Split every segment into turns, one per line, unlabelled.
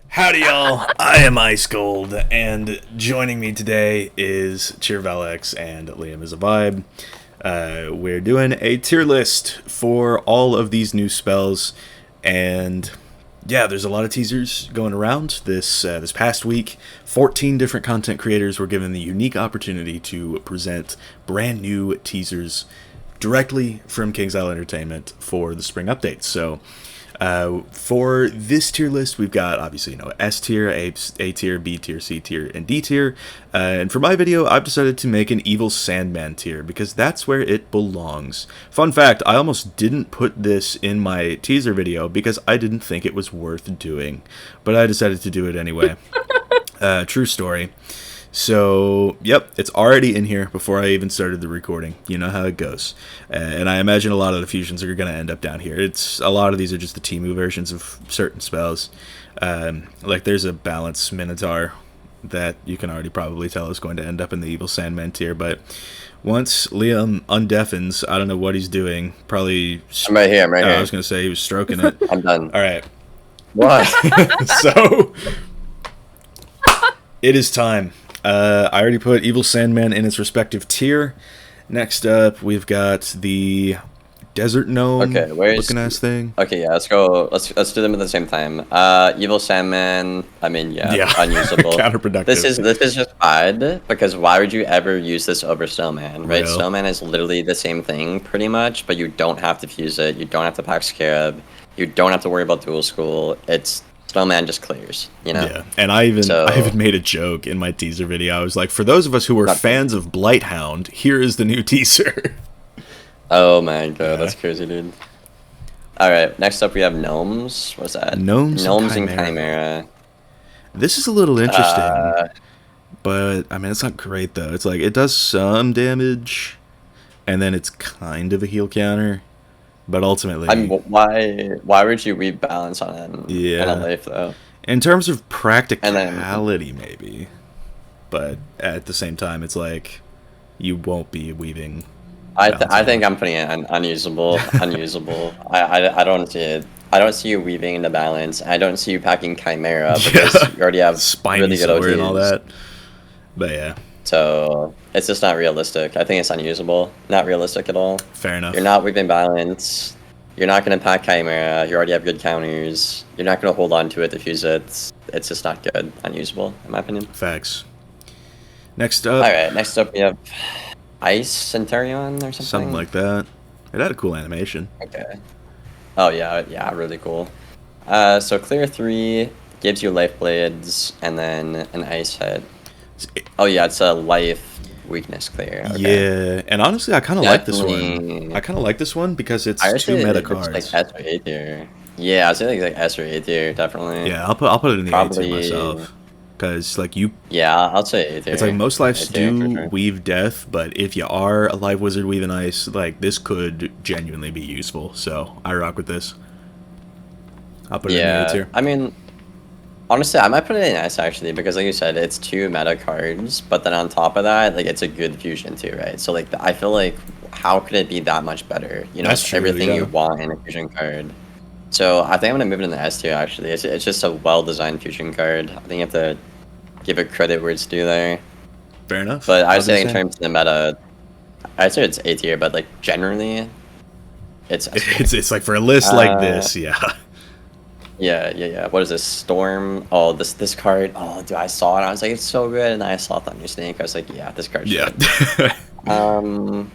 Howdy, y'all. I am Ice Cold, and joining me today is Cheervalex and Liam is a Vibe. We're doing a tier list for all of these new spells, and yeah, there's a lot of teasers going around this past week. 14 different content creators were given the unique opportunity to present brand new teasers directly from King's Isle Entertainment for the spring updates. So for this tier list, we've got obviously S tier, A tier, B tier, C tier, and D tier. And for my video, I've decided to make an Evil Sandman tier because that's where it belongs. Fun fact: I almost didn't put this in my teaser video because I didn't think it was worth doing, but I decided to do it anyway. True story. So, yep, it's already in here before I even started the recording. You know how it goes. And I imagine a lot of the fusions are going to end up down here. A lot of these are just the Temu versions of certain spells. Like there's a Balance Minotaur that you can already probably tell is going to end up in the Evil Sandman tier. But once Liam undeafens, I don't know what he's doing. Probably...
I'm right here, here.
I was going to say he was stroking it.
I'm done.
All right.
What?
So, it is time. I already put Evil Sandman in its respective tier. Next up, we've got the Desert Gnome looking ass thing.
Okay, yeah, let's go. Let's do them at the same time. Evil Sandman. I mean, yeah. Unusable.
Counterproductive.
This is just odd because why would you ever use this over Snowman? Right?
Real.
Snowman is literally the same thing, pretty much, but you don't have to fuse it. You don't have to pack Scarab. You don't have to worry about dual school. Snowman just clears, you know?
Yeah, and I even made a joke in my teaser video. I was like, for those of us who are fans of Blighthound, here is the new teaser.
Oh my god, that's crazy, dude. Alright, next up we have Gnomes. What's that?
Gnomes
and Chimera.
This is a little interesting, but, I mean, it's not great, though. It's like, it does some damage, and then it's kind of a heal counter. But ultimately,
I mean, why would you weave balance on it in a life though?
In terms of practicality, maybe, but at the same time, it's like you won't be weaving.
I think I'm putting it unusable. Unusable. I don't see it. I don't see you weaving into balance. I don't see you packing Chimera because you already have
Spiny
really good OTs
and all that. But yeah.
So it's just not realistic. I think it's unusable. Not realistic at all.
Fair enough.
You're not weaving balance. You're not going to pack Chimera. You already have good counters. You're not going to hold on to it, defuse it. It's just not good. Unusable, in my opinion.
Facts. Next up.
Alright, next up we have Ice Centurion or something.
Something like that. It had a cool animation.
Okay. Oh, yeah, really cool. So Clear 3 gives you life blades and then an ice head. Oh yeah, it's a life weakness clear. Okay.
Yeah, and honestly, I kind of like this one. I kind of like this one because it's two meta cards.
Like S or A tier. Yeah, I'd say like S or A tier, definitely.
Yeah, I'll put it in the A tier myself because like you.
Yeah, I'll say A tier.
It's like most lives do weave death, but if you are a live wizard weaving ice, like this could genuinely be useful. So I rock with this. I'll put it in the A tier.
I mean. Honestly, I might put it in S actually because, like you said, it's two meta cards. But then on top of that, like it's a good fusion too, right? So like I feel like how could it be that much better? You know, it's everything you want in a fusion card. So I think I'm gonna move it in the S tier actually. It's just a well-designed fusion card. I think you have to give it credit where it's due there.
Fair enough.
But I say in terms of the meta, I'd say it's A tier. But like generally, it's S tier.
It's like for a list like this, yeah.
Yeah. What is this? Storm. Oh, this card. Oh, dude, I saw it. I was like, it's so good. And then I saw Thunder Snake. I was like, yeah, this card's good. I'm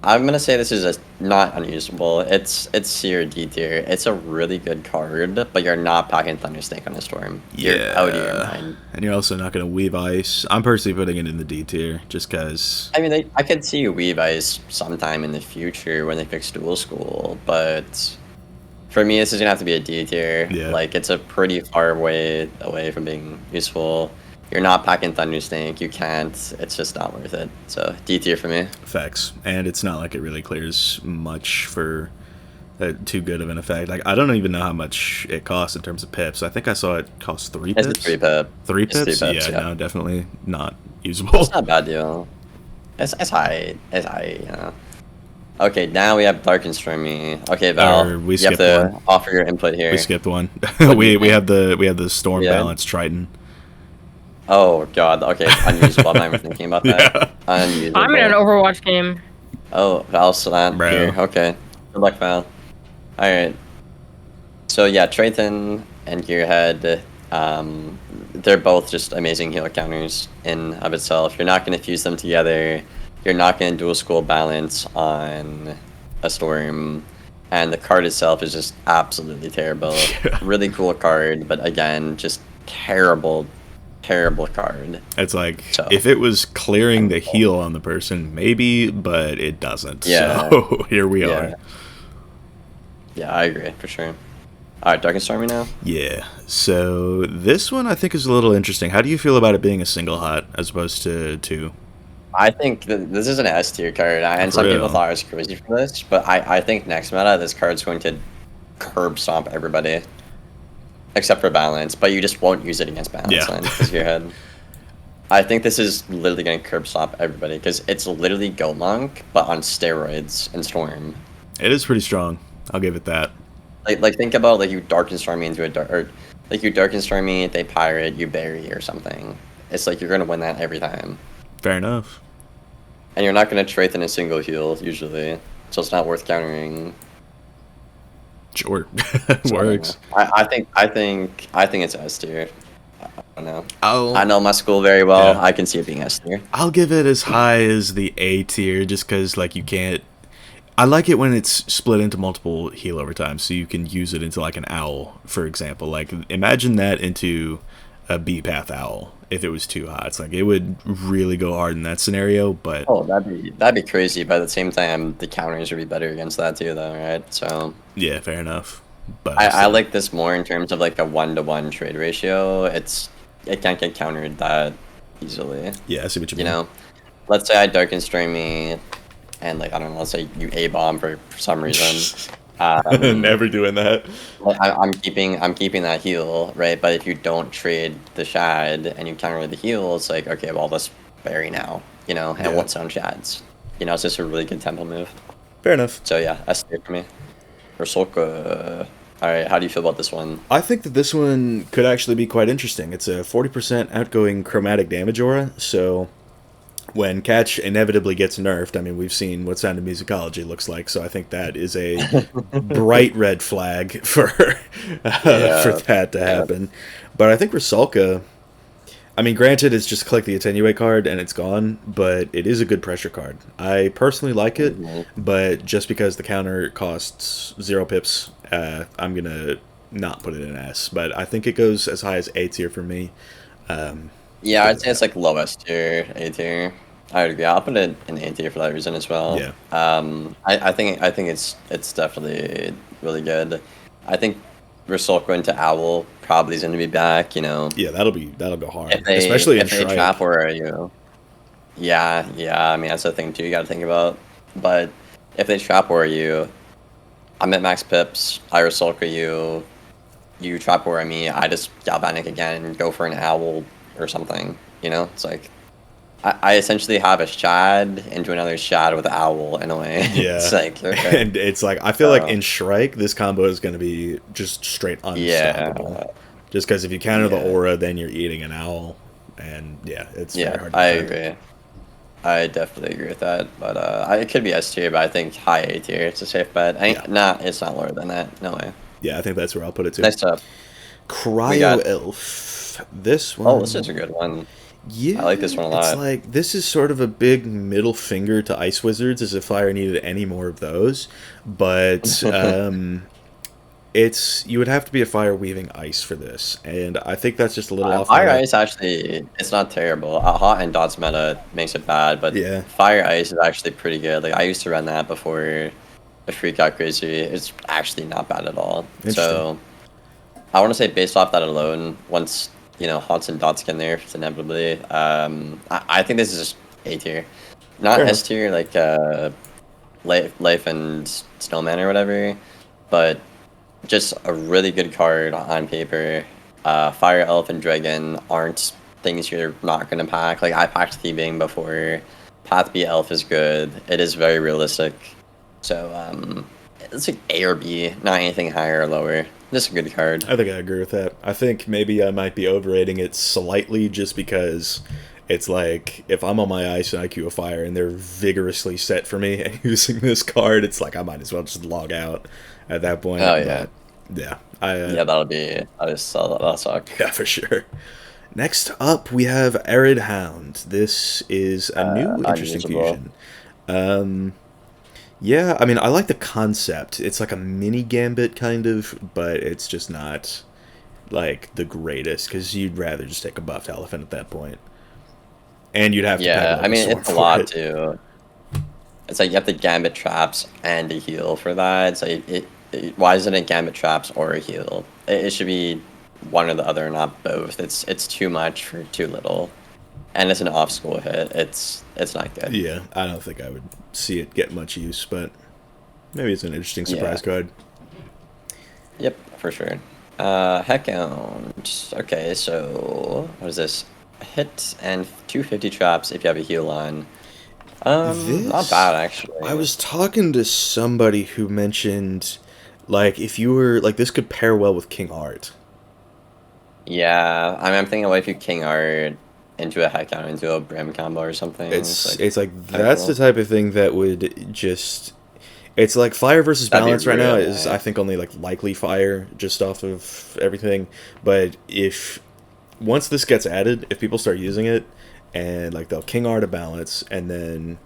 gonna say this is not unusable. It's C or D tier. It's a really good card, but you're not packing Thunder Snake on a Storm. You're out of your mind.
And you're also not gonna weave ice. I'm personally putting it in the D tier just because.
I mean, I could see you weave ice sometime in the future when they fix dual school, but. For me, this is gonna have to be a D tier.
Yeah.
Like it's a pretty far way away from being useful. You're not packing Thunder Snake. You can't. It's just not worth it. So D tier for me.
Facts, and it's not like it really clears much for too good of an effect. Like I don't even know how much it costs in terms of pips. I think I saw it cost 3 pips.
It's 3 pip.
3 pips. Yeah, no, definitely not usable.
It's not a bad deal. It's high. It's high. You know. Okay, now we have Dark and Stormy. Okay, Val,
We
you have
skipped
to
one.
offer your input here.
We skipped one.
What do you
we
think?
have the Storm
Yeah.
Balance Triton.
Oh god, okay, unusable. I'm not even thinking about that.
Yeah.
Unusable.
I'm in an Overwatch game.
Oh, Val's not
Bro.
here. Okay. Good luck, Val. Alright. So yeah, Triton and Gearhead, they're both just amazing healer counters in of itself. You're not going to fuse them together. You're not going to dual school balance on a Storm. And the card itself is just absolutely terrible.
Yeah.
Really cool card, but again, just terrible card.
It's like,
So-
if it was clearing the heal on the person, maybe, but it doesn't.
Yeah.
So here we
Yeah.
are.
Yeah, I agree, for sure. Alright, Dark and Stormy now?
Yeah. So this one I think is a little interesting. How do you feel about it being a single hot as opposed to two?
I think this is an S tier card, and some
Real.
people thought I was crazy for this, but I think next meta, this card's going to curb stomp everybody. Except for balance, but you just won't use it against balance
Yeah.
then, because your head. I think this is literally going to curb stomp everybody, because it's literally Goat Monk, but on steroids and Storm.
It is pretty strong. I'll give it that.
Like think about like you Dark and Stormy into a dark, or like you Dark and Stormy, they pirate, you bury or something. It's like you're going to win that every time.
Fair enough.
And you're not going to trade in a single heal, usually. So it's not worth countering.
Sure.
So,
Works.
I think it's S tier. I don't know.
I'll
I know my school very well.
Yeah.
I can see it being S tier.
I'll give it as high as the A tier just because, like, you can't. I like it when it's split into multiple heal over time, so you can use it into, like, an owl, for example. Like, imagine that into a B path owl if it was too hot. It's like, it would really go hard in that scenario, but.
Oh, that'd be crazy. But at the same time, the counters would be better against that too, though, right? So
Yeah, fair enough. But
I like this more in terms of like a 1-to-1 trade ratio. It can't get countered that easily.
Yeah, I see what you
You
mean.
know, let's say I Dark and Stormy, and like I don't know, let's say you A bomb for some reason.
Never doing that.
Like, I'm keeping that heal, right? But if you don't trade the shad and you counter with the heal, it's like, okay, well, let's bury now, you know, and
Yeah.
what's on shads? You know, it's just a really good tempo move.
Fair enough.
So yeah, S tier for me. Ursulka. Alright, how do you feel about this one?
I think that this one could actually be quite interesting. It's a 40% outgoing chromatic damage aura, so when Catch inevitably gets nerfed, I mean, we've seen what Sound of Musicology looks like, so I think that is a bright red flag for for that to happen. But I think Rusalka, I mean, granted, it's just click the Attenuate card and it's gone, but it is a good pressure card. I personally like it, but just because the counter costs 0 pips, I'm going to not put it in S. But I think it goes as high as A tier for me.
Yeah, I'd say it's like lowest tier, A tier. I would agree. I'll put it in A tier for that reason as well.
Yeah.
I think it's definitely really good. I think Rusalka into Owl probably is going to be back. You know,
Yeah, that'll go hard,
if they,
especially in
if they
Shrike.
trap Aura you. Yeah. I mean that's the thing too. You got to think about. But if they trap Aura you, I'm at max pips. I Rusalka you. You trap Aura me. I just Galvanic again and go for an Owl or something. You know, it's like I essentially have a shad into another shad with Owl in a way.
Yeah,
It's like, okay.
and it's like I feel like in Shrike this combo is going to be just straight unstoppable.
Yeah.
Just because if you counter the
Yeah.
aura, then you're eating an owl, and yeah, it's very
Yeah,
hard. To
I
defend.
agree. I definitely agree with that. But it could be S tier, but I think high A tier. It's a safe bet. It's not lower than that. No way.
Yeah, I think that's where I'll put it too.
Next up.
Cryo
got-
Elf. This one.
Oh, this is a good one.
Yeah,
I like this one a lot.
It's like this is sort of a big middle finger to Ice Wizards, as if Fire needed any more of those. But it's you would have to be a Fire weaving ice for this, and I think that's just a little off.
Fire
my-
Ice actually, it's not terrible. Hot and Dots meta makes it bad, but
Yeah.
Fire Ice is actually pretty good. Like I used to run that before the freak got crazy. It's actually not bad at all. So I want to say based off that alone, once you know Hots and Dots get nerfed inevitably, I think this is just A tier, not
Fair
S tier like Life and Snowman or whatever, but just a really good card on paper. Fire Elf and Dragon aren't things you're not gonna pack. Like I packed Thieving before. Path B Elf is good. It is very realistic. So it's like A or B, not anything higher or lower. Just a good card.
I think I agree with that. I think maybe I might be overrating it slightly just because it's like if I'm on my ice and IQ of fire and they're vigorously set for me and using this card, it's like I might as well just log out at that point.
Oh yeah,
yeah.
Yeah, that'll suck.
Yeah, for sure. Next up, we have Arid Hound. This is a new interesting fusion. Yeah, I mean, I like the concept. It's like a mini Gambit, kind of, but it's just not, like, the greatest, because you'd rather just take a buffed elephant at that point. And you'd have to
Yeah,
like,
I mean, it's a lot, too. It's like you have to Gambit traps and a heal for that. It's like, why isn't it Gambit traps or a heal? It should be one or the other, not both. It's too much for too little. And it's an off-school hit. It's not good.
Yeah, I don't think I would see it get much use, but maybe it's an interesting surprise card.
Yep, for sure. Heckhound. Okay, so what is this? Hit and 250 traps if you have a heal on. Not bad actually.
I was talking to somebody who mentioned, like, if you were like this could pair well with King Art.
Yeah, I'm thinking what if you King Art into a Heckhound into a Brim combo or something.
It's like that's the type of thing that would just. It's like fire versus balance right now is I think only like likely fire just off of everything, but if once this gets added, if people start using it and like they'll King Art a balance and then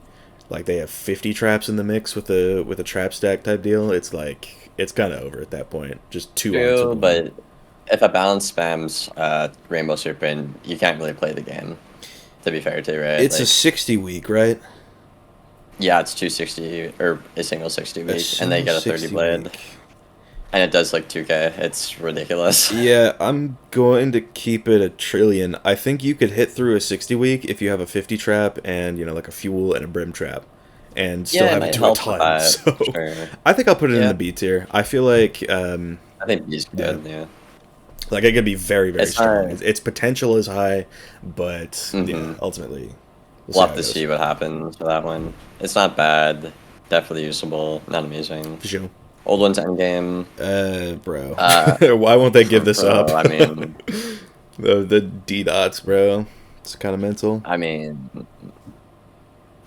like they have 50 traps in the mix with a trap stack type deal, it's like it's kind of over at that point. Just two.
But if a balance spams Rainbow Serpent, you can't really play the game. To be fair, too, right?
It's like, a 60 week, right?
Yeah, it's 260 or a single 60 week, and they get a 30 blade, week. And it does like 2k. It's ridiculous.
Yeah, I'm going to keep it a trillion. I think you could hit through a 60 week if you have a 50 trap and like a fuel and a brim trap, and still have it do a ton. So sure. I think I'll put it in the B tier. I feel like
I think B's good. Yeah.
Like it could be very, very strong. Its potential is high, but yeah, ultimately,
we'll have to see what happens for that one. It's not bad. Definitely usable. Not amazing.
For sure.
Old one's endgame.
Bro. Why won't they give this up?
I mean,
the D dots, bro. It's kind of mental.
I mean,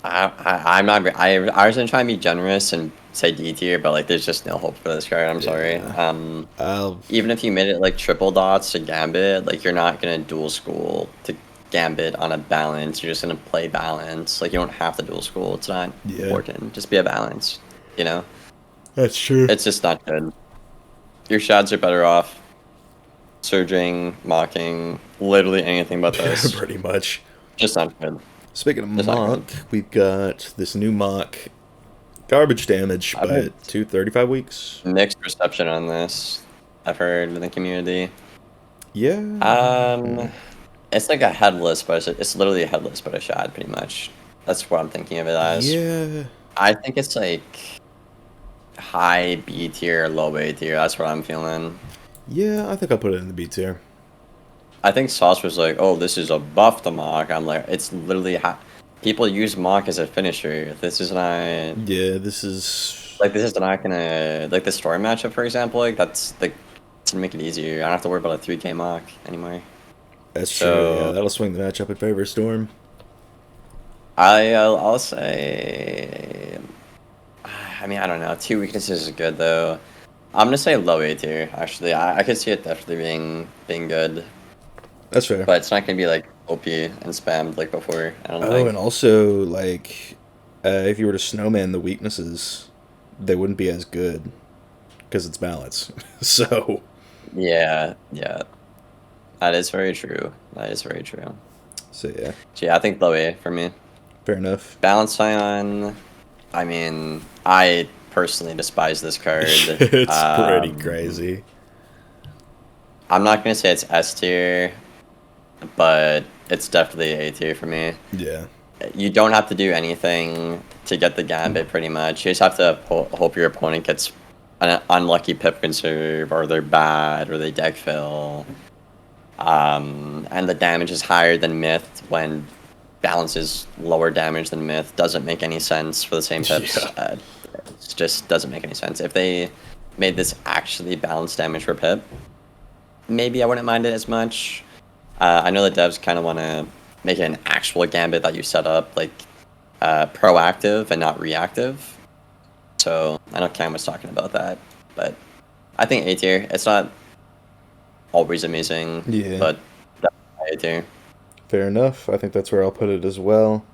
I'm not. I was gonna try and be generous and say D tier, but like, there's just no hope for this card. I'm sorry. Even if you made it like triple dots to Gambit, like you're not gonna dual school to Gambit on a balance. You're just gonna play balance. Like you don't have to dual school. It's not important. Just be a balance. You know.
That's true.
It's just not good. Your shads are better off surging, mocking, literally anything but this.
Pretty much.
Just not good.
Speaking of mock, we've got this new mock. Garbage damage, but 235 weeks.
Mixed reception on this, I've heard in the community.
Yeah.
It's like a headless, but it's literally a headless, but a shad, pretty much. That's what I'm thinking of it as.
Yeah.
I think it's like high B tier, low A tier. That's what I'm feeling.
Yeah, I think I'll put it in the B tier.
I think Sauce was like, "Oh, this is a buff to mock." I'm like, it's literally people use mock as a finisher. This is not.
Yeah, this is
not gonna like the Storm matchup, for example. Like that's like to make it easier. I don't have to worry about a 3k mock anymore.
That's true. Yeah, that'll swing the matchup in favor of Storm.
I'll say. I mean, I don't know. 2 weaknesses is good though. I'm gonna say low A tier. Actually, I could see it definitely being good.
That's fair.
But it's not gonna be like OP and spammed like before. I don't think.
And also like, if you were to snowman the weaknesses, they wouldn't be as good because it's balance. So.
Yeah. That is very true.
So yeah.
I think low A for me.
Fair enough.
Balance Scion. I mean, I personally despise this card.
It's pretty crazy.
I'm not gonna say it's S tier, but it's definitely A tier for me.
Yeah.
You don't have to do anything to get the Gambit, pretty much. You just have to hope your opponent gets an unlucky pip conserve, or they're bad, or they deck fill. And the damage is higher than Myth when balance is lower damage than Myth. Doesn't make any sense for the same pips. just doesn't make any sense. If they made this actually balanced damage per pip, maybe I wouldn't mind it as much. I know the devs kind of want to make it an actual gambit that you set up, like proactive and not reactive. So I know Cam was talking about that, but I think A tier. It's not always amazing, but definitely A tier.
Fair enough. I think that's where I'll put it as well.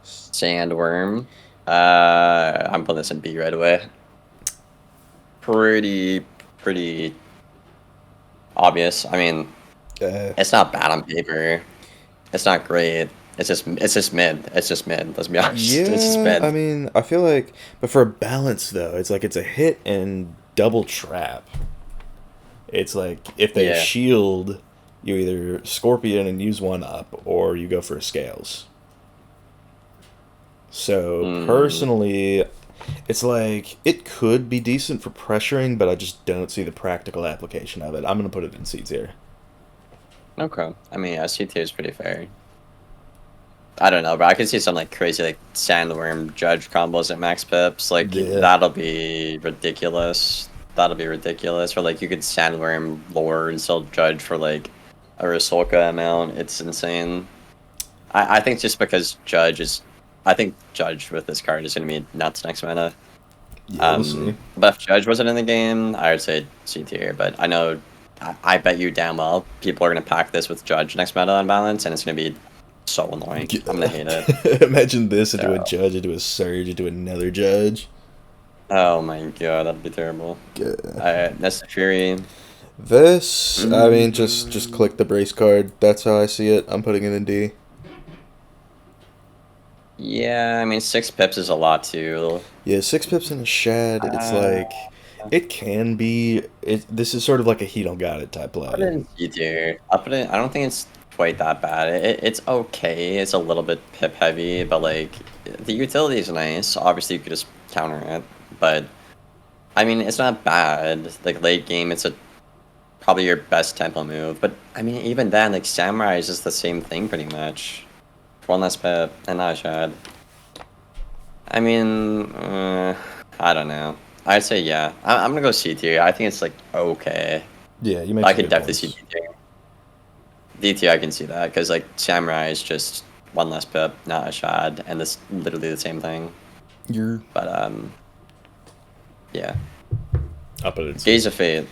Sandworm. I'm putting this in B right away. Pretty obvious. I mean, it's not bad on paper. It's not great. It's just mid. It's just mid. Let's be honest.
Yeah,
it's just mid.
I mean, I feel like, but for a balance though, it's like it's a hit and double trap. It's like if they shield, you either Scorpion and use one up, or you go for scales. So personally, it's like it could be decent for pressuring, but I just don't see the practical application of it. I'm gonna put it in C tier.
Okay. I mean, yeah, C tier is pretty fair. I don't know, but I can see some like crazy like Sandworm Judge combos at max pips. Like that'll be ridiculous. That'll be ridiculous. Or like you could Sandworm lore and still Judge for like a Rusolka amount. It's insane. I think just because Judge is, I think Judge with this card is gonna be nuts next meta.
Yeah, we'll see.
But if Judge wasn't in the game, I would say C tier. But I know, I bet you damn well people are gonna pack this with Judge next meta on balance, and it's gonna be so annoying. I'm gonna hate it.
Imagine this into a Judge, into a Surge, into another Judge.
Oh my god, that'd be terrible. Alright, that's the Fury.
This, I mean, just click the brace card. That's how I see it. I'm putting it in D.
Yeah, I mean, 6 pips is a lot too.
Yeah, 6 pips in a Shad, it's like, it can be, this is sort of like a he don't got it type play.
I'll put it in C tier. I'll put it, I don't think it's quite that bad. It's okay. It's a little bit pip heavy, but like the utility is nice. Obviously, you could just counter it, but I mean, it's not bad. Like late game, it's probably your best tempo move. But I mean, even then, like Samurai is just the same thing pretty much. One less pip and not a Shad. I mean, I don't know. I'd say yeah. I'm gonna go C tier. I think it's like okay.
Yeah, you.
I could definitely see D tier. D tier, I can see that because like Samurai is just one less pip, not a Shad, and it's literally the same thing. But yeah.
I'll put it.
Gaze of Fate.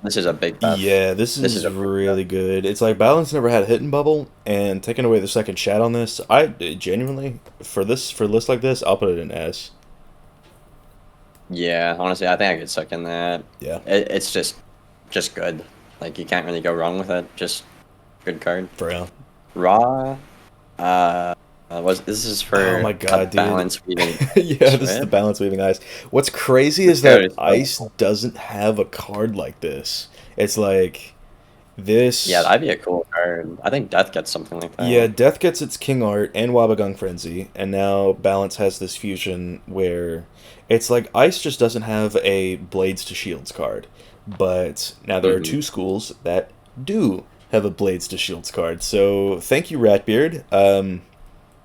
This is a big buff.
Yeah, this is really good. It's like Balance never had a hidden bubble, and taking away the second Shad on this, I genuinely for a list like this, I'll put it in S.
Yeah, honestly, I think I could suck in that.
Yeah,
it's just good. Like you can't really go wrong with it. Just good card.
For real.
Raw. This is for
oh my god, dude.
Balance weaving.
Yeah, this is the Balance weaving ice. What's crazy is that Ice doesn't have a card like this. It's like this.
Yeah, that'd be a cool card. I think Death gets something like that.
Yeah, Death gets its King Art and Wabagung Frenzy, and now Balance has this fusion where it's like Ice just doesn't have a Blades to Shields card, but now there are two schools that do have a Blades to Shields card. So thank you, Ratbeard.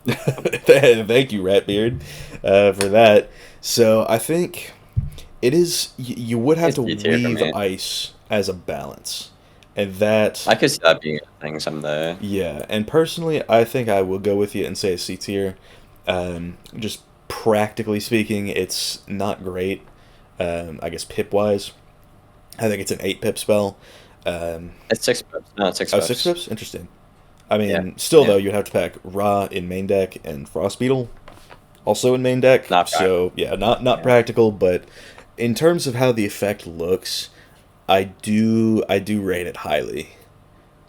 Thank you, Ratbeard, for that. So I think it is. You would have to weave Ice as a balance, and that
I could see that being a thing someday.
Yeah, and personally, I think I will go with you and say a C tier. Just practically speaking, it's not great. I guess pip wise, I think it's an 8 pip spell.
It's 6 pips. No, it's 6 pips.
6 pips? Interesting. I mean, though, you'd have to pack Ra in main deck and Frost Beetle also in main deck.
Not
so, yeah, not practical, but in terms of how the effect looks, I do rate it highly.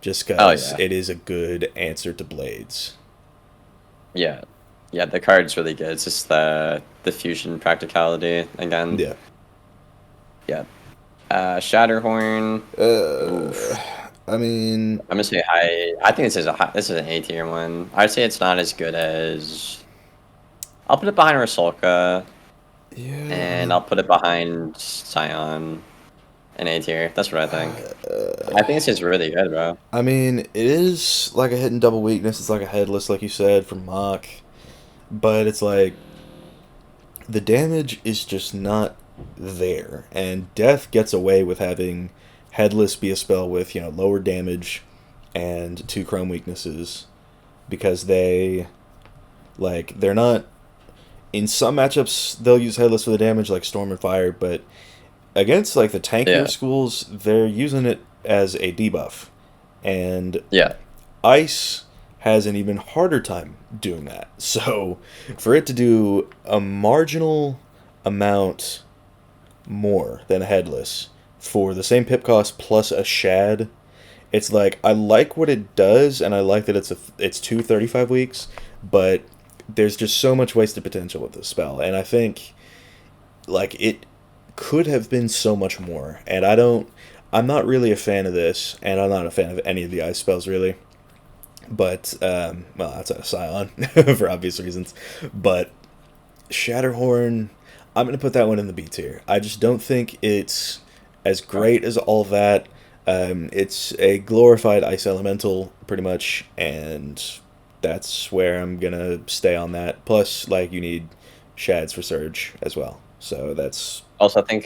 Just because it is a good answer to Blades.
Yeah. Yeah, the card's really good. It's just the fusion practicality again.
Yeah.
Yeah. Shatterhorn.
I mean,
I'm gonna say high. I think this is an A tier one. I'd say it's not as good as. I'll put it behind Rusolka.
Yeah.
And I'll put it behind Scion. An A tier. That's what I think. I think this is really good, bro.
I mean, it is like a hidden double weakness. It's like a headless, like you said, from Mach. But it's like the damage is just not there, and Death gets away with having Headless be a spell with, lower damage and 2 Chrome weaknesses, because they're not, in some matchups they'll use Headless for the damage like Storm and Fire, but against like the tankier schools, they're using it as a debuff, and Ice has an even harder time doing that. So for it to do a marginal amount more than a Headless for the same pip cost plus a Shad, it's like, I like what it does, and I like that it's 235 weeks, but there's just so much wasted potential with this spell, and I think like it could have been so much more, and I'm not really a fan of this, and I'm not a fan of any of the ice spells really, but well, outside of Scion for obvious reasons, but Shatterhorn, I'm gonna put that one in the B tier. I just don't think it's as great as all that. It's a glorified ice elemental pretty much, and that's where I'm gonna stay on that. Plus, like, you need Shads for Surge as well, so that's
also, I think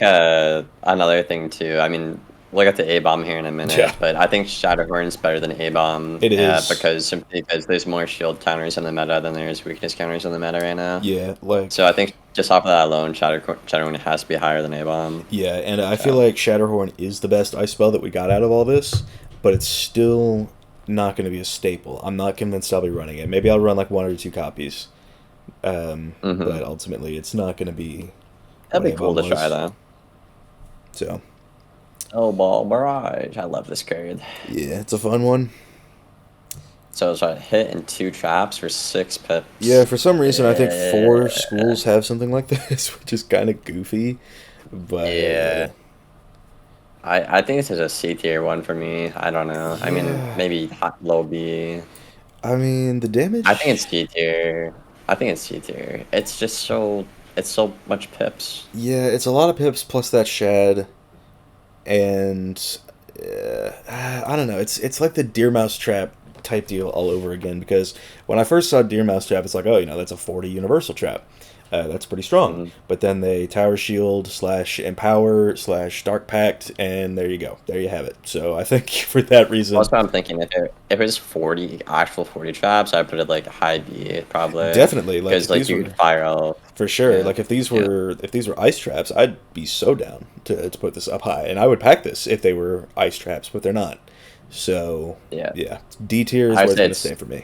another thing too. I mean, we'll get to A-Bomb here in a minute, but I think Shatterhorn's better than A-Bomb.
It is.
Simply because there's more shield counters in the meta than there's weakness counters in the meta right now.
Yeah, like...
So I think just off of that alone, Shatterhorn has to be higher than A-Bomb.
Yeah, and I feel like Shatterhorn is the best ice spell that we got out of all this, but it's still not going to be a staple. I'm not convinced I'll be running it. Maybe I'll run like 1 or 2 copies. But ultimately, it's not going to be...
That'd be cool to try, though.
So...
Oh, Ball Barrage. I love this card.
Yeah, it's a fun one.
So it's a hit and 2 traps for 6 pips.
Yeah, for some reason, I think 4 schools have something like this, which is kind of goofy. But
yeah. I think this is a C tier one for me. I don't know. Yeah. I mean, maybe low B.
I mean, the damage...
I think it's C tier. It's just so... It's so much pips.
Yeah, it's a lot of pips plus that Shad. And I don't know. It's like the Deer Mouse Trap type deal all over again, because when I first saw Deer Mouse Trap, it's like, oh, that's a 40 universal trap. That's pretty strong. But then they Tower Shield / Empower / Dark Pact, and there you go. There you have it. So I think for that reason...
That's what I'm thinking. If it was 40 traps, I'd put it like high B, probably.
Definitely.
Because like you could fire out.
For sure. Yeah. Like if these were ice traps, I'd be so down to put this up high. And I would pack this if they were ice traps, but they're not. So, yeah. D tier is where it's going to stay for me.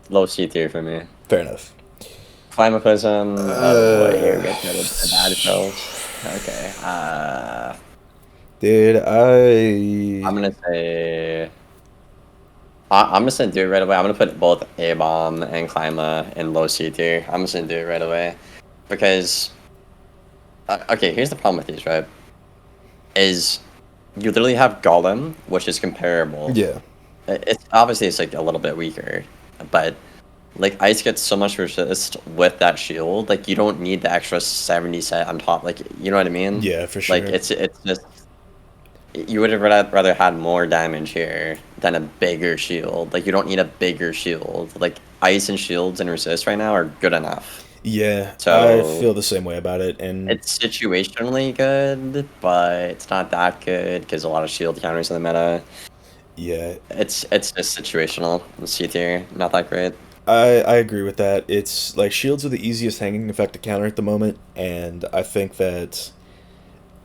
Low C tier for me.
Fair enough.
Climatism. Here we go. The bad spells. Okay.
Dude,
I'm gonna say. I'm just gonna do it right away. I'm gonna put both A-Bomb and Clima in low C tier. I'm just gonna do it right away, because. Okay, here's the problem with these, right? Is you literally have Golem, which is comparable.
Yeah.
It's obviously like a little bit weaker, but. Like, Ice gets so much resist with that shield. Like, you don't need the extra 70 set on top. Like, you know what I mean?
Yeah, for sure.
Like, it's just... You would have rather had more damage here than a bigger shield. Like, you don't need a bigger shield. Like, Ice and shields and resist right now are good enough.
Yeah,
so
I feel the same way about it. And
it's situationally good, but it's not that good because a lot of shield counters in the meta.
Yeah.
It's just situational. C tier, not that great.
I agree with that. It's like shields are the easiest hanging effect to counter at the moment, and I think that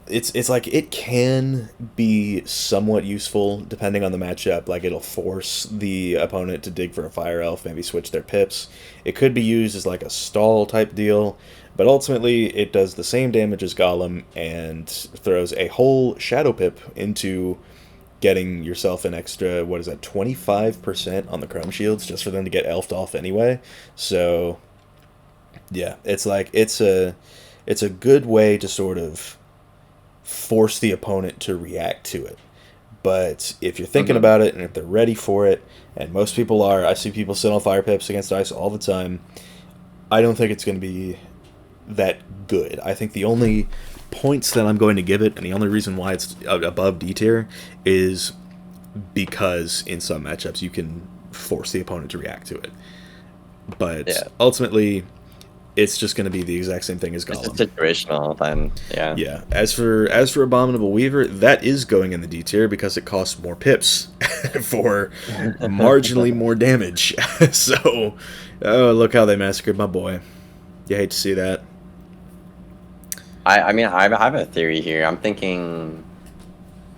it's like it can be somewhat useful depending on the matchup. Like, it'll force the opponent to dig for a Fire Elf, maybe switch their pips. It could be used as like a stall type deal, but ultimately it does the same damage as Golem and throws a whole Shadow Pip into getting yourself an extra, 25% on the Chrome Shields, just for them to get elfed off anyway. So, yeah, it's like, it's a good way to sort of force the opponent to react to it. But if you're thinking about it, and if they're ready for it, and most people are, I see people sit on Fire Pips against Ice all the time, I don't think it's going to be that good. I think the only points that I'm going to give it, and the only reason why it's above D tier, is because in some matchups you can force the opponent to react to it. But ultimately, it's just going to be the exact same thing as
It's
Golem.
just situational then. Yeah.
Yeah. As for Abominable Weaver, that is going in the D tier because it costs more pips for marginally more damage. So, oh, look how they massacred my boy. You hate to see that.
I mean, I have a theory here. I'm thinking.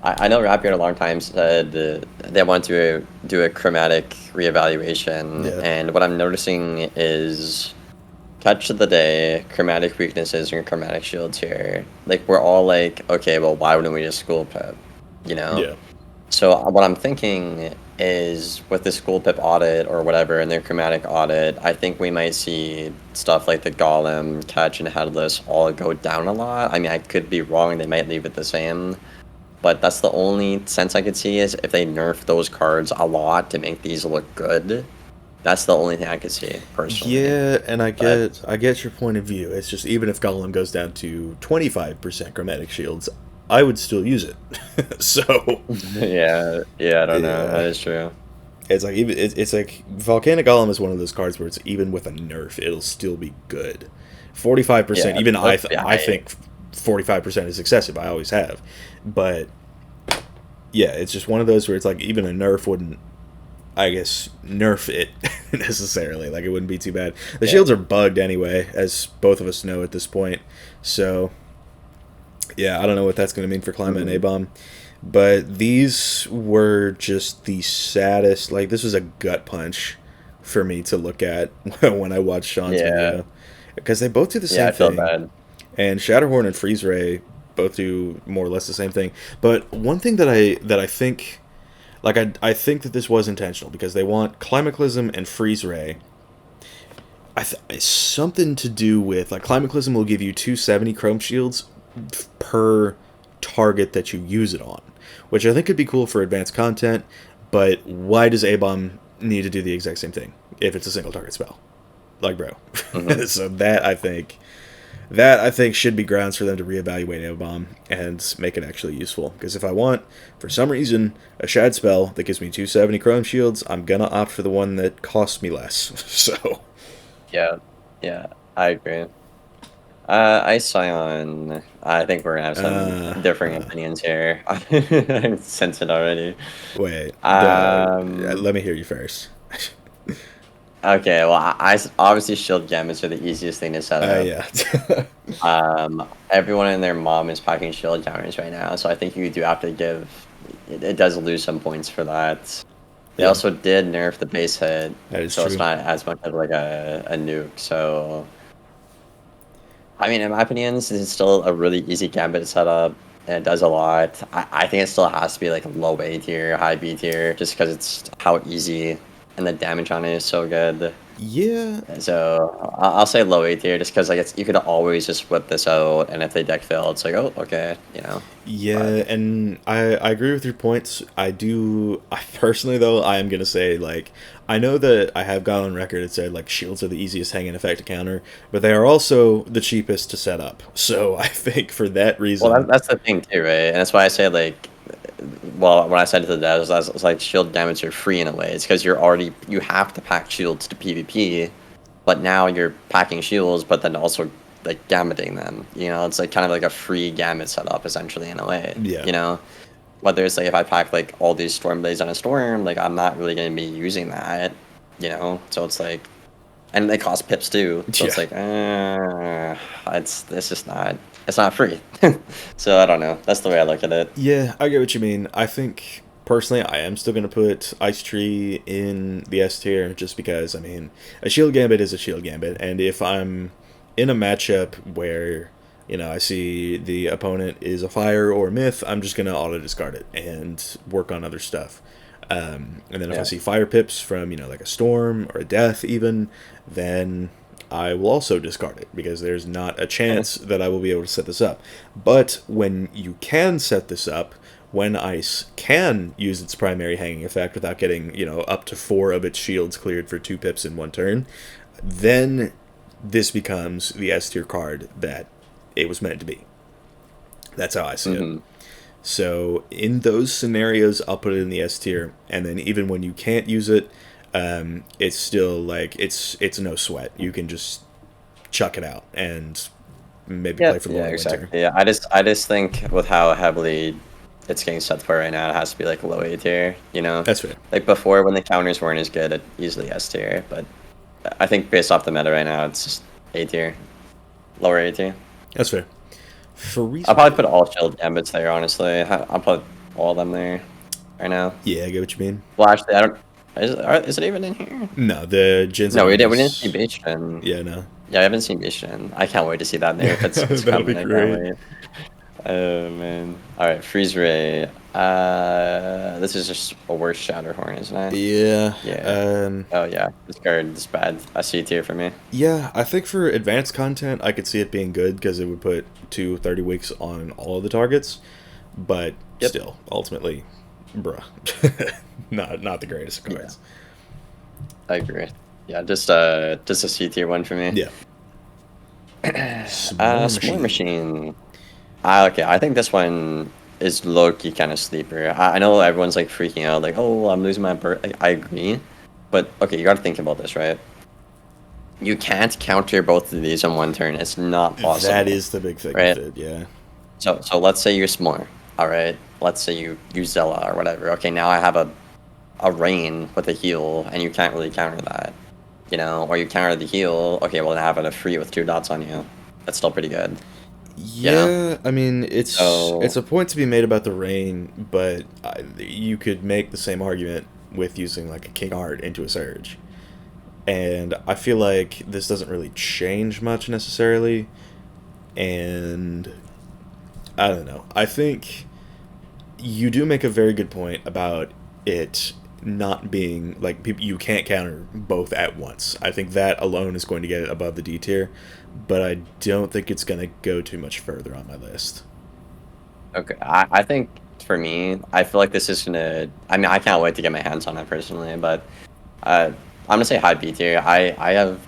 I know Rapier a long time said they want to do a chromatic reevaluation,
Yeah.
and what I'm noticing is catch of the day, chromatic weaknesses and chromatic shields here. Like, we're all like, okay, well, why wouldn't we just school pip? You know?
Yeah.
So what I'm thinking is with the school pip audit or whatever and their chromatic audit, I think we might see stuff like the golem, catch, and headless all go down a lot. I mean, I could be wrong. They might leave it the same. But that's the only sense I could see is if they nerf those cards a lot to make these look good. That's the only thing I could see, personally.
Yeah, and I get your point of view. It's just even if Golem goes down to 25% chromatic shields, I would still use it. So
yeah, I don't know. That is true.
it's like it's like Volcanic Golem is one of those cards where it's even with a nerf, it'll still be good. 45%,
Yeah,
even I
I
think 45% is excessive. I always have, but yeah, it's just one of those where it's like even a nerf wouldn't, I guess, nerf it necessarily. Like, it wouldn't be too bad. The shields are bugged anyway, as both of us know at this point. So yeah, I don't know what that's going to mean for Climate and A-Bomb. But these were just the saddest. Like, this was a gut punch for me to look at when I watched Sean's video. Because they both do the same thing.
Yeah, I feel bad.
And Shatterhorn and Freeze Ray both do more or less the same thing. But one thing that I think, like, I think that this was intentional, because they want Climaclysm and Freeze Ray. It's something to do with, like, Climaclysm will give you 270 Chrome Shields per target that you use it on, which I think could be cool for advanced content, but why does A-Bomb need to do the exact same thing if it's a single target spell? Like, bro. So that I think should be grounds for them to reevaluate A-Bomb and make it actually useful. Because if I want, for some reason, a Shad spell that gives me 270 Chrome Shields, I'm gonna opt for the one that costs me less. So
Yeah, I agree. Ice Scion, I think we're gonna have some differing opinions here. I sense it already.
wait, let me hear you first.
Okay, well, I obviously shield gambits are the easiest thing to set up.
Yeah.
Everyone and their mom is packing shield counters right now, so I think you do have to give. It does lose some points for that. They also did nerf the base hit, so it's not as much of like a nuke. So, I mean, in my opinion, this is still a really easy gambit to set up, and it does a lot. I think it still has to be like low A tier, high B tier, just because it's how easy. And the damage on it is so good.
Yeah.
So I'll say low A tier, just because like you could always just whip this out, and if they deck fail, it's like, oh, okay, you know.
Yeah, and I agree with your points. I personally, though, I am gonna say, like, I know that I have gone on record and said, like, shields are the easiest hanging effect to counter, but they are also the cheapest to set up. So I think for that reason,
Well, that's the thing too, right? And that's why I say, like, well, when I said it to the devs, I was like, shield damage are free in a way. It's because you have to pack shields to PvP, but now you're packing shields, but then also like gambiting them. You know, it's like kind of like a free gambit setup essentially in a way.
Yeah.
You know, whether it's like if I pack like all these Stormblades on a storm, like I'm not really going to be using that. You know, so it's like, and they cost pips too. So it's like, it's not free. So I don't know. That's the way I look at it.
Yeah, I get what you mean. I think personally, I am still going to put Ice Tree in the S tier, just because, I mean, a shield gambit is a shield gambit, and if I'm in a matchup where, you know, I see the opponent is a fire or a myth, I'm just going to auto discard it and work on other stuff. And then if I see fire pips from, you know, like a storm or a death even, then I will also discard it, because there's not a chance that I will be able to set this up. But when you can set this up, when Ice can use its primary hanging effect without getting, you know, up to 4 of its shields cleared for 2 pips in one turn, then this becomes the S tier card that it was meant to be. That's how I see it. So in those scenarios, I'll put it in the S tier, and then even when you can't use it, it's still like it's no sweat. You can just chuck it out and maybe play for the long
exactly.
winter.
Yeah, I just think with how heavily it's getting set for right now, it has to be like low A tier, you know?
That's fair.
Like before, when the counters weren't as good, it easily S tier, but I think based off the meta right now, it's just A tier. Lower A tier.
That's fair.
I'll probably put all shield gambits there, honestly. I'll put all of them there right now.
Yeah, I get what you mean.
Well, actually, I don't... Is it even in here?
No, the Jin's...
No, we didn't see base gen.
Yeah, no.
Yeah, I haven't seen base gen. I can't wait to see that there. If it's
That'll be
coming,
great.
I can't wait. Oh, man. Alright, Freeze Ray. This is just a worse Shatterhorn, isn't it?
Yeah.
Yeah. Oh, yeah. This card is bad. A C tier for me.
Yeah, I think for advanced content, I could see it being good because it would put 2 30 weeks on all of the targets. But still, ultimately, bruh. not the greatest of cards.
Yeah. I agree. Yeah, just a C tier one for me.
Yeah.
S'more Machine. Okay, I think this one is low-key kind of sleeper. I know everyone's like freaking out, like, oh, I'm losing my birth. Like, I agree. But, okay, you gotta think about this, right? You can't counter both of these on one turn. It's not possible.
That is the big thing
right?
with it, yeah.
So let's say you're S'more, alright? Let's say you use Zella or whatever. Okay, now I have a Rain with a heal, and you can't really counter that. You know? Or you counter the heal, okay, well, I have a free with 2 dots on you. That's still pretty good.
Yeah, I mean, it's a point to be made about the Rain, but you could make the same argument with using like a King Heart into a Surge. And I feel like this doesn't really change much necessarily. And I don't know. I think you do make a very good point about it not being like you can't counter both at once. I think that alone is going to get it above the D tier, but I don't think it's going to go too much further on my list.
Okay, I think for me, I feel like this is gonna. I mean, I can't wait to get my hands on it personally, but I'm gonna say high B tier. I have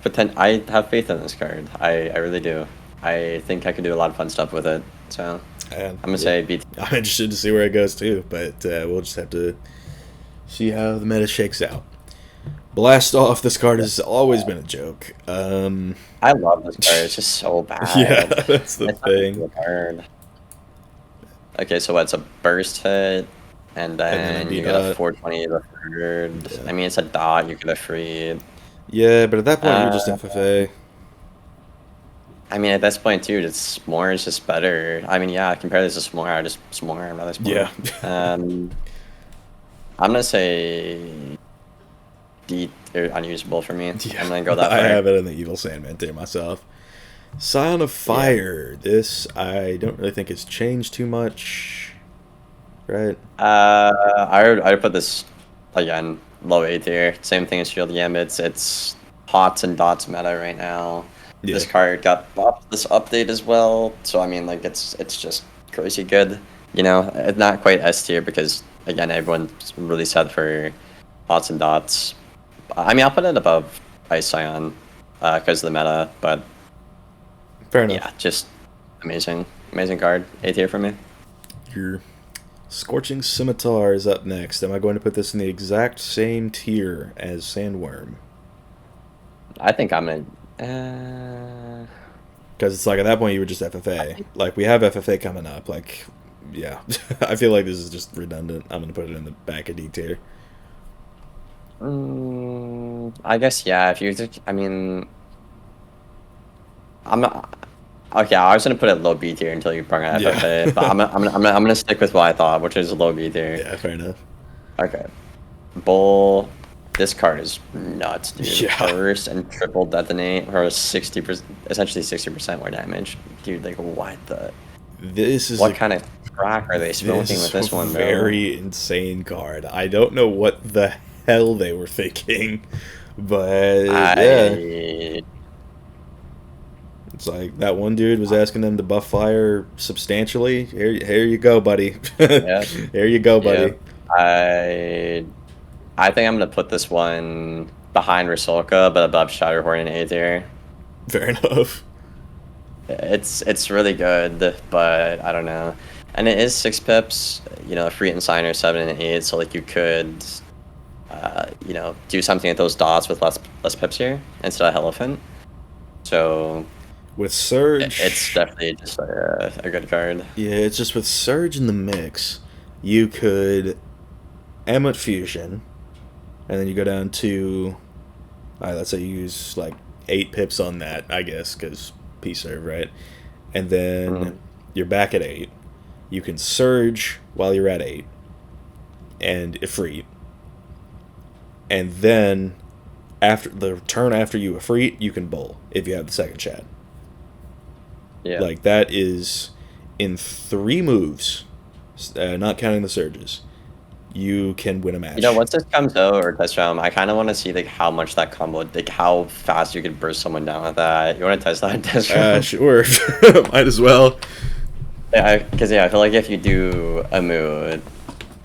faith in this card. I really do. I think I could do a lot of fun stuff with it. So I'm gonna say B tier.
I'm interested to see where it goes too, but we'll just have to see how the meta shakes out. Blast Off, this card has always been a joke.
I love this card. It's just so bad.
Yeah, that's the thing.
Card. Okay, so it's a burst hit, and then you get a 420 the third. Yeah. I mean, it's a dot. You could have freed.
Yeah, but at that point, you're just FFA.
I mean, at this point, too, S'more is just better. I mean, yeah, compare this to S'more. I'd rather S'more.
Yeah.
I'm gonna say D or unusable for me.
Yeah.
I'm gonna go that far.
I have it in the Evil Sandman tier myself. Scion of Fire. Yeah. This I don't really think it's changed too much, right?
I would put this again low A tier. Same thing as Shield Gambits. It's HOTS and dots meta right now. Yeah. This card got buffed this update as well, so I mean, like it's just crazy good. You know, it's not quite S tier because again, everyone's really set for HOTS and dots. I mean, I'll put it above Ice Scion because of the meta, but
fair enough.
Yeah, just amazing card. A tier for me.
Your Scorching Scimitar is up next. Am I going to put this in the exact same tier as Sandworm?
I think I'm gonna.
Because it's like at that point you were just FFA. Like we have FFA coming up. Like, yeah, I feel like this is just redundant. I'm gonna put it in the back of D tier.
I guess yeah. If you, I mean, I'm not. Okay, I was gonna put it low B tier until you brought up FFA, but I'm gonna stick with what I thought, which is low B tier.
Yeah, fair enough.
Okay, Bull. This card is nuts, dude.
Yeah.
First and triple detonate for 60%, essentially 60% more damage, dude. Like what the?
This is
what kind of crack are they smoking with this one, bro?
Very insane card. I don't know what the hell they were thinking, but yeah. It's like that one dude was asking them to buff fire substantially. Here you go, buddy.
Yeah.
Here you go, buddy.
Yeah. I think I'm gonna put this one behind Rusalka, but above Shatterhorn and A tier.
Fair enough.
It's really good, but I don't know. And it is 6 pips. You know, Free and Signer 7 and 8, so like you could, you know, do something at those dots with less pips here instead of Elephant. So
with Surge,
it's definitely just a good card.
yeah, it's just with Surge in the mix, you could Amulet Fusion, and then you go down to, let's say you use like 8 pips on that, I guess, because P-Serve, right? And then you're back at 8. You can Surge while you're at 8, and Ifrit. And then, after the turn after you Ifrit, you can Bull, if you have the second chat.
Yeah.
Like, that is, in 3 moves, not counting the Surges, you can win a match.
You know, once this comes out or test round, I kind of want to see like how much that combo, like how fast you could burst someone down with that. You want to test that in test round?
Sure. Might as well.
Yeah, because I feel like if you do a mood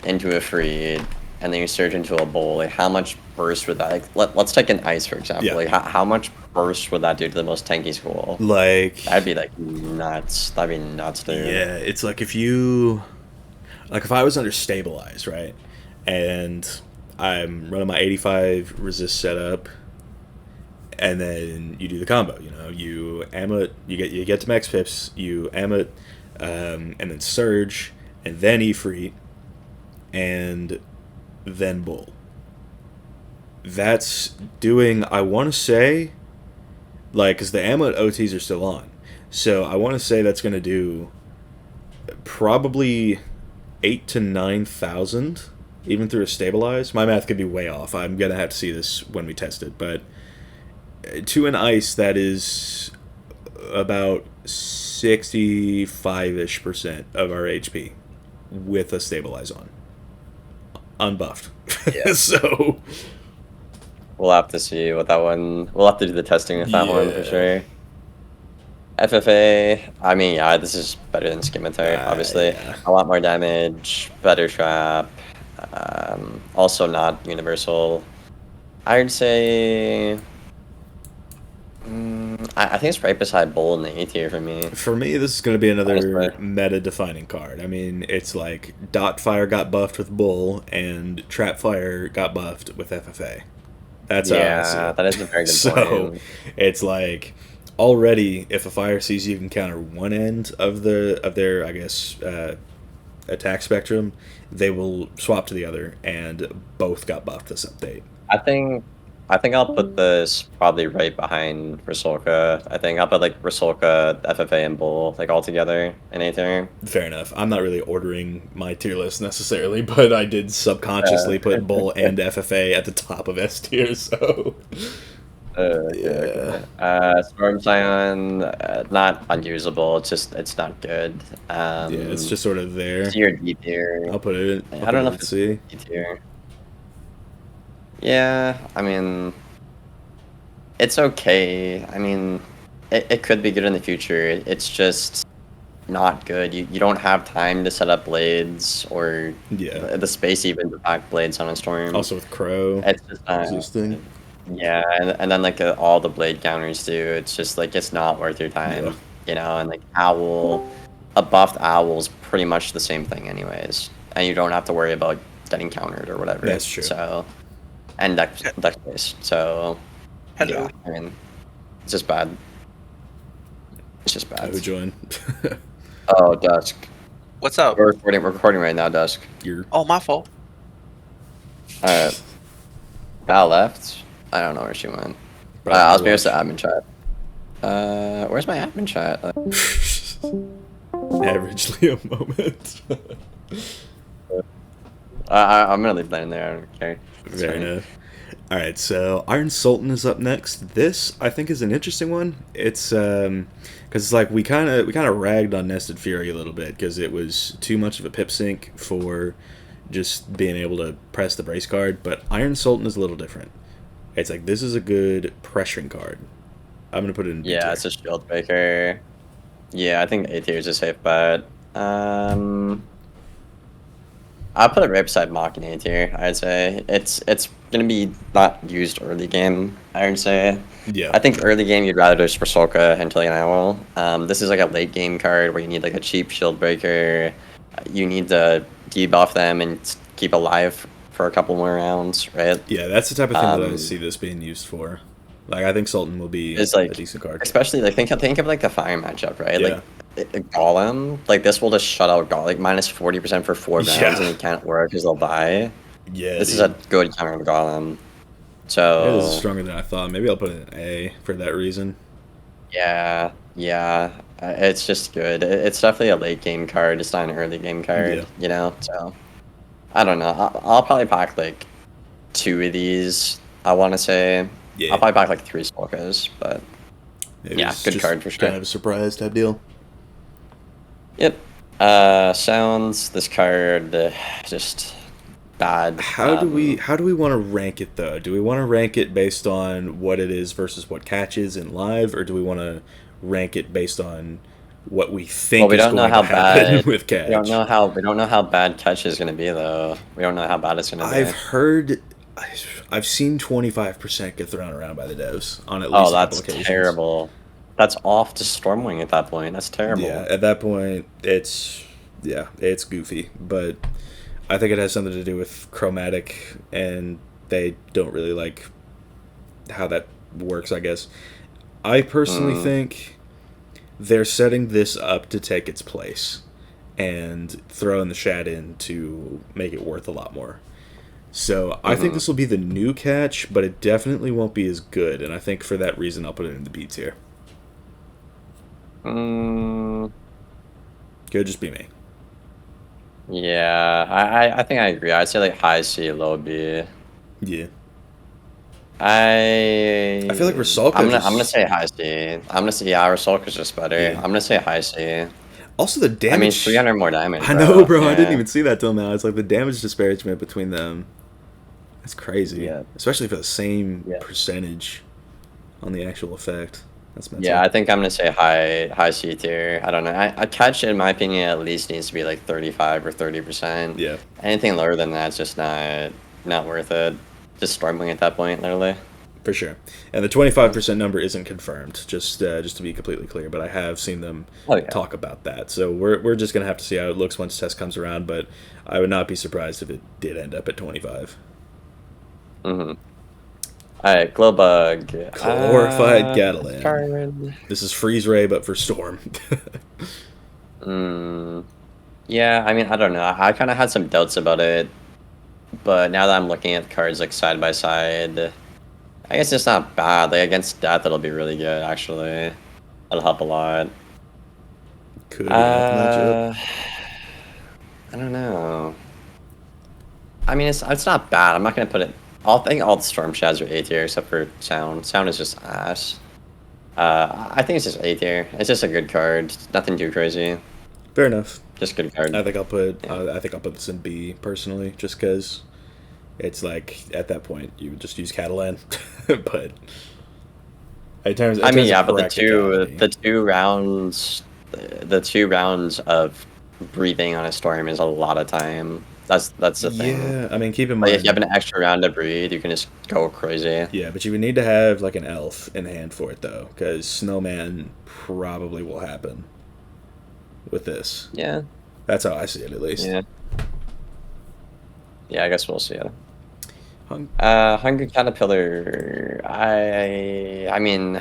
into a free and then you surge into a bowl, like how much burst would that? Like, let's take an ice for example.
Yeah.
Like how much burst would that do to the most tanky school?
Like,
That'd be like nuts. That'd be nuts, dude.
yeah, it's like if you, like if I was under Stabilize, right, and I'm running my 85 resist setup, and then you do the combo, you know, you Amulet, you get to max pips, you Amulet, and then Surge, and then Ifrit, and then Bull. That's doing, I want to say, like, because the Amulet OTs are still on, so I want to say that's going to do probably 8,000 to 9,000, even through a Stabilize. My math could be way off. I'm going to have to see this when we test it, but to an ice, that is about 65-ish% of our HP with a Stabilize on. Unbuffed.
Yeah.
So
We'll have to see what that one. We'll have to do the testing with that one for sure. FFA. I mean, yeah, this is better than Scimitar, obviously.
Yeah.
A lot more damage, better trap. Also not universal. I would say. I think it's right beside Bull in the A tier for me.
for me, this is going to be another
Honestly.
meta-defining card. I mean, it's like Dot Fire got buffed with Bull, and Trap Fire got buffed with FFA. That's how I see it.
That is a very good
So
point.
it's like already, if a fire sees you can counter one end of their I guess attack spectrum, they will swap to the other, and both got buffed this update.
I think I'll put this probably right behind Rusalka. I think I'll put like Rusalka, FFA, and Bull like all together in A tier.
Fair enough. I'm not really ordering my tier list necessarily, but I did subconsciously put Bull and FFA at the top of S tier, so
Okay. Storm Scion, not unusable. It's not good.
yeah, it's just sort of there.
C or D tier.
I'll put it.
I don't know if it's
C.
D tier. Yeah, I mean, it's okay. I mean, it could be good in the future. It's just not good. You don't have time to set up blades or
Yeah.
the space even to pack blades on a storm.
Also with Crow
It's just
resisting.
yeah, and then like all the blade counters too. It's just like it's not worth your time,
Yeah.
you know. And like owl, a buffed owl's pretty much the same thing anyways, and you don't have to worry about getting countered or whatever.
That's true.
So, and deck space. So,
Hello.
yeah, I mean, it's just bad. It's just bad.
Who joined?
Oh, Dusk.
What's up?
We're recording right now, Dusk.
You're
Oh, my fault.
Alright. Val left. I don't know where she went. I was supposed to admin chat. Where's my admin chat?
averagely a moment.
I'm gonna leave that in there. I don't care. It's
Fair
fine.
enough. All right, so Iron Sultan is up next. This I think is an interesting one. It's because it's like we kind of ragged on Nested Fury a little bit because it was too much of a pip sync for just being able to press the brace card. But Iron Sultan is a little different. It's like this is a good pressuring card. I'm gonna put it in. B
Yeah,
tier.
it's a shield breaker. Yeah, I think A tier is a safe bet. I'll put it right beside Mach in A tier. I'd say it's gonna be not used early game. I would say.
Yeah.
I think early game you'd rather just Rusalka and an Owl. This is like a late game card where you need like a cheap shield breaker. You need to debuff them and keep alive for a couple more rounds, right?
Yeah, that's the type of thing that I see this being used for. Like I think Sultan will be
It's
a
like,
decent card.
especially like think of like the fire matchup, right?
Yeah.
Like Golem, like this will just shut out Golem, like minus 40% for 4 rounds,
Yeah.
and it can't work because they'll die.
Yeah,
This is
dude.
a good counter to Golem.
It is
So
stronger than I thought. Maybe I'll put it in A for that reason.
yeah, yeah, it's just good. It's definitely a late game card. It's not an early game card,
Yeah.
you know. So I don't know. I'll probably pack like 2 of these. I want to say
Yeah.
I'll probably pack like 3 Spolkas, but
Maybe
yeah,
it's
good
just
card for sure.
kind of a surprise type deal.
Yep. Sounds this card just bad.
How do we want to rank it though? Do we want to rank it based on what it is versus what catches in live, or do we want to rank it based on what we think
Well, we
is
don't know
going
how
to happen
bad
with catch?
we don't know how bad catch is gonna be though. We don't know how bad it's gonna be.
I've heard, I've seen 25% get thrown around by the devs on at least
Oh,
a couple
that's
occasions.
terrible. That's off to Stormwing at that point. That's terrible.
Yeah, at that point, it's goofy, but I think it has something to do with chromatic, and they don't really like how that works, I guess. I personally think they're setting this up to take its place and throwing the Shad in to make it worth a lot more. So I think this will be the new catch, but it definitely won't be as good, and I think for that reason I'll put it in the B tier. Could just be me.
Yeah, I think I agree. I'd say like high C, low B.
Yeah.
I
feel like Rusalka
I'm gonna say high C. I'm gonna say Rusalka's just better.
Yeah.
I'm gonna say high C.
Also, the damage.
I mean, 300 more damage.
I know, bro.
Yeah.
I didn't even see that till now. It's like the damage disparagement between them. That's crazy.
Yeah.
Especially for the same
Yeah.
percentage on the actual effect. That's mental.
Yeah, I think I'm gonna say high C tier. I don't know. A catch, in my opinion, at least needs to be like 35 or 30%.
Yeah.
Anything lower than that's just not worth it. Just Stormwing at that point, literally.
For sure. And the 25% number isn't confirmed, just to be completely clear, but I have seen them talk about that. So we're just going to have to see how it looks once test comes around, but I would not be surprised if it did end up at 25.
Alright, Glowbug.
Glorified Catalan.
Card.
This is Freeze Ray, but for Storm.
Yeah, I mean, I don't know. I kind of had some doubts about it, but now that I'm looking at the cards like side by side, I guess it's not bad. Like against Death, it'll be really good. Actually, that'll help a lot.
Could matchup.
I don't know. I mean, it's not bad. I'm not gonna put it. I think all the Storm Shads are A tier except for Sound. Sound is just ass. I think it's just A tier. It's just a good card. Nothing too crazy.
Fair enough.
Just good card.
I think I'll put this in B personally, just because it's like at that point you would just use Catalan, but in terms
but the
practicality-
two rounds of breathing on a storm is a lot of time. That's the thing.
Yeah, I mean, keep in
Like
mind
if you have an extra round to breathe, you can just go crazy.
Yeah, but you would need to have like an elf in hand for it though, because Snowman probably will happen with this.
Yeah.
That's how I see it, at least.
Yeah. Yeah, I guess we'll see it.
Hung-
Hungry Caterpillar. I mean,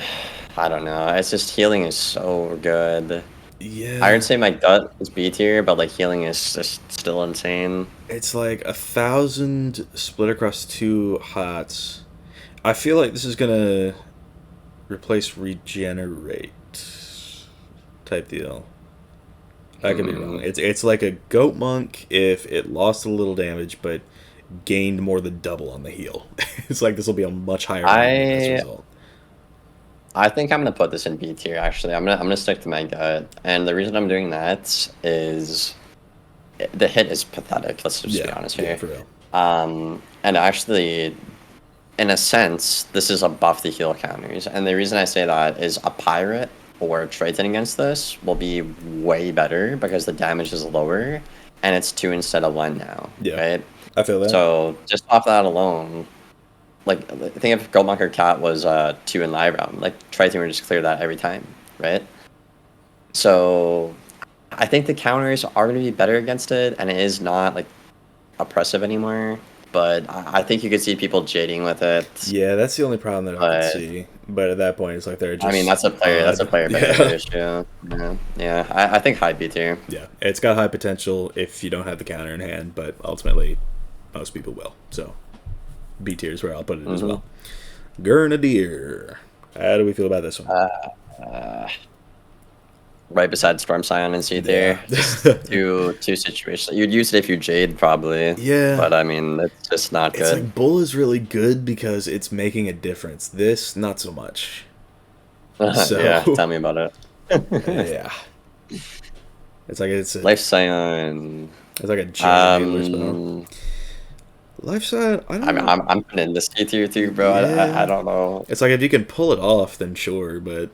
I don't know. It's just healing is so good.
Yeah.
I would say my gut is B tier, but like healing is just still insane.
It's like 1,000 split across 2 hots. I feel like this is gonna replace regenerate type deal. I could be wrong. It's like a goat monk if it lost a little damage but gained more than double on the heal. It's like this will be a much higher as a result.
I think I'm gonna put this in B tier. Actually, I'm gonna stick to my gut, and the reason I'm doing that is the hit is pathetic. Let's just be honest here.
Yeah, for real.
And actually, in a sense, this is a buff to heal counters, and the reason I say that is a pirate or a Triton against this will be way better because the damage is lower, and it's 2 instead of 1 now.
Yeah,
right.
I feel that.
So just off that alone. Like, I think if Goldmonk or Cat was 2 in live round, like, Triton would just clear that every time, right? So, I think the counters are going to be better against it, and it is not, like, oppressive anymore. but I think you could see people jading with it.
Yeah, that's the only problem that I can see. But at that point, it's like they're just.
I mean, that's a player.
odd.
That's a player behavior issue. Yeah. I think high B tier.
Yeah, it's got high potential if you don't have the counter in hand, but ultimately, most people will. So, B tier is where I'll put it as well. Grenadier. How do we feel about this one?
Right beside Storm Scion and C tier.
Yeah.
two situations. You'd use it if you Jade, probably.
Yeah.
But I mean, it's just not good.
It's like Bull is really good because it's making a difference. This, not so much. So,
yeah, tell me about it.
Yeah. It's like it's a,
Life Scion.
It's like a giant spell. Life Scion, I don't know.
I'm putting in the C tier too, bro.
Yeah.
I don't know.
It's like if you can pull it off, then sure, but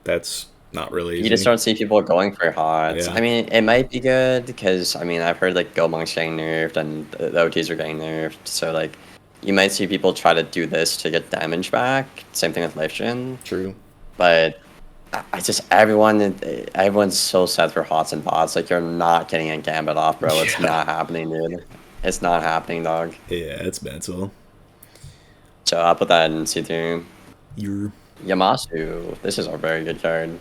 that's not really easy.
You just don't see people going for HOTS.
Yeah.
I mean, it might be good because, I mean, I've heard, like, Go Monk's getting nerfed and the OTs are getting nerfed. So, like, you might see people try to do this to get damage back. Same thing with Life Gen.
True.
But I just, everyone's so set for HOTS and bots. Like, you're not getting a Gambit off, bro. It's not happening, dude. It's not happening, dog.
Yeah, it's mental.
So I'll put that in C tier.
You're...
Yamasu. This is a very good card.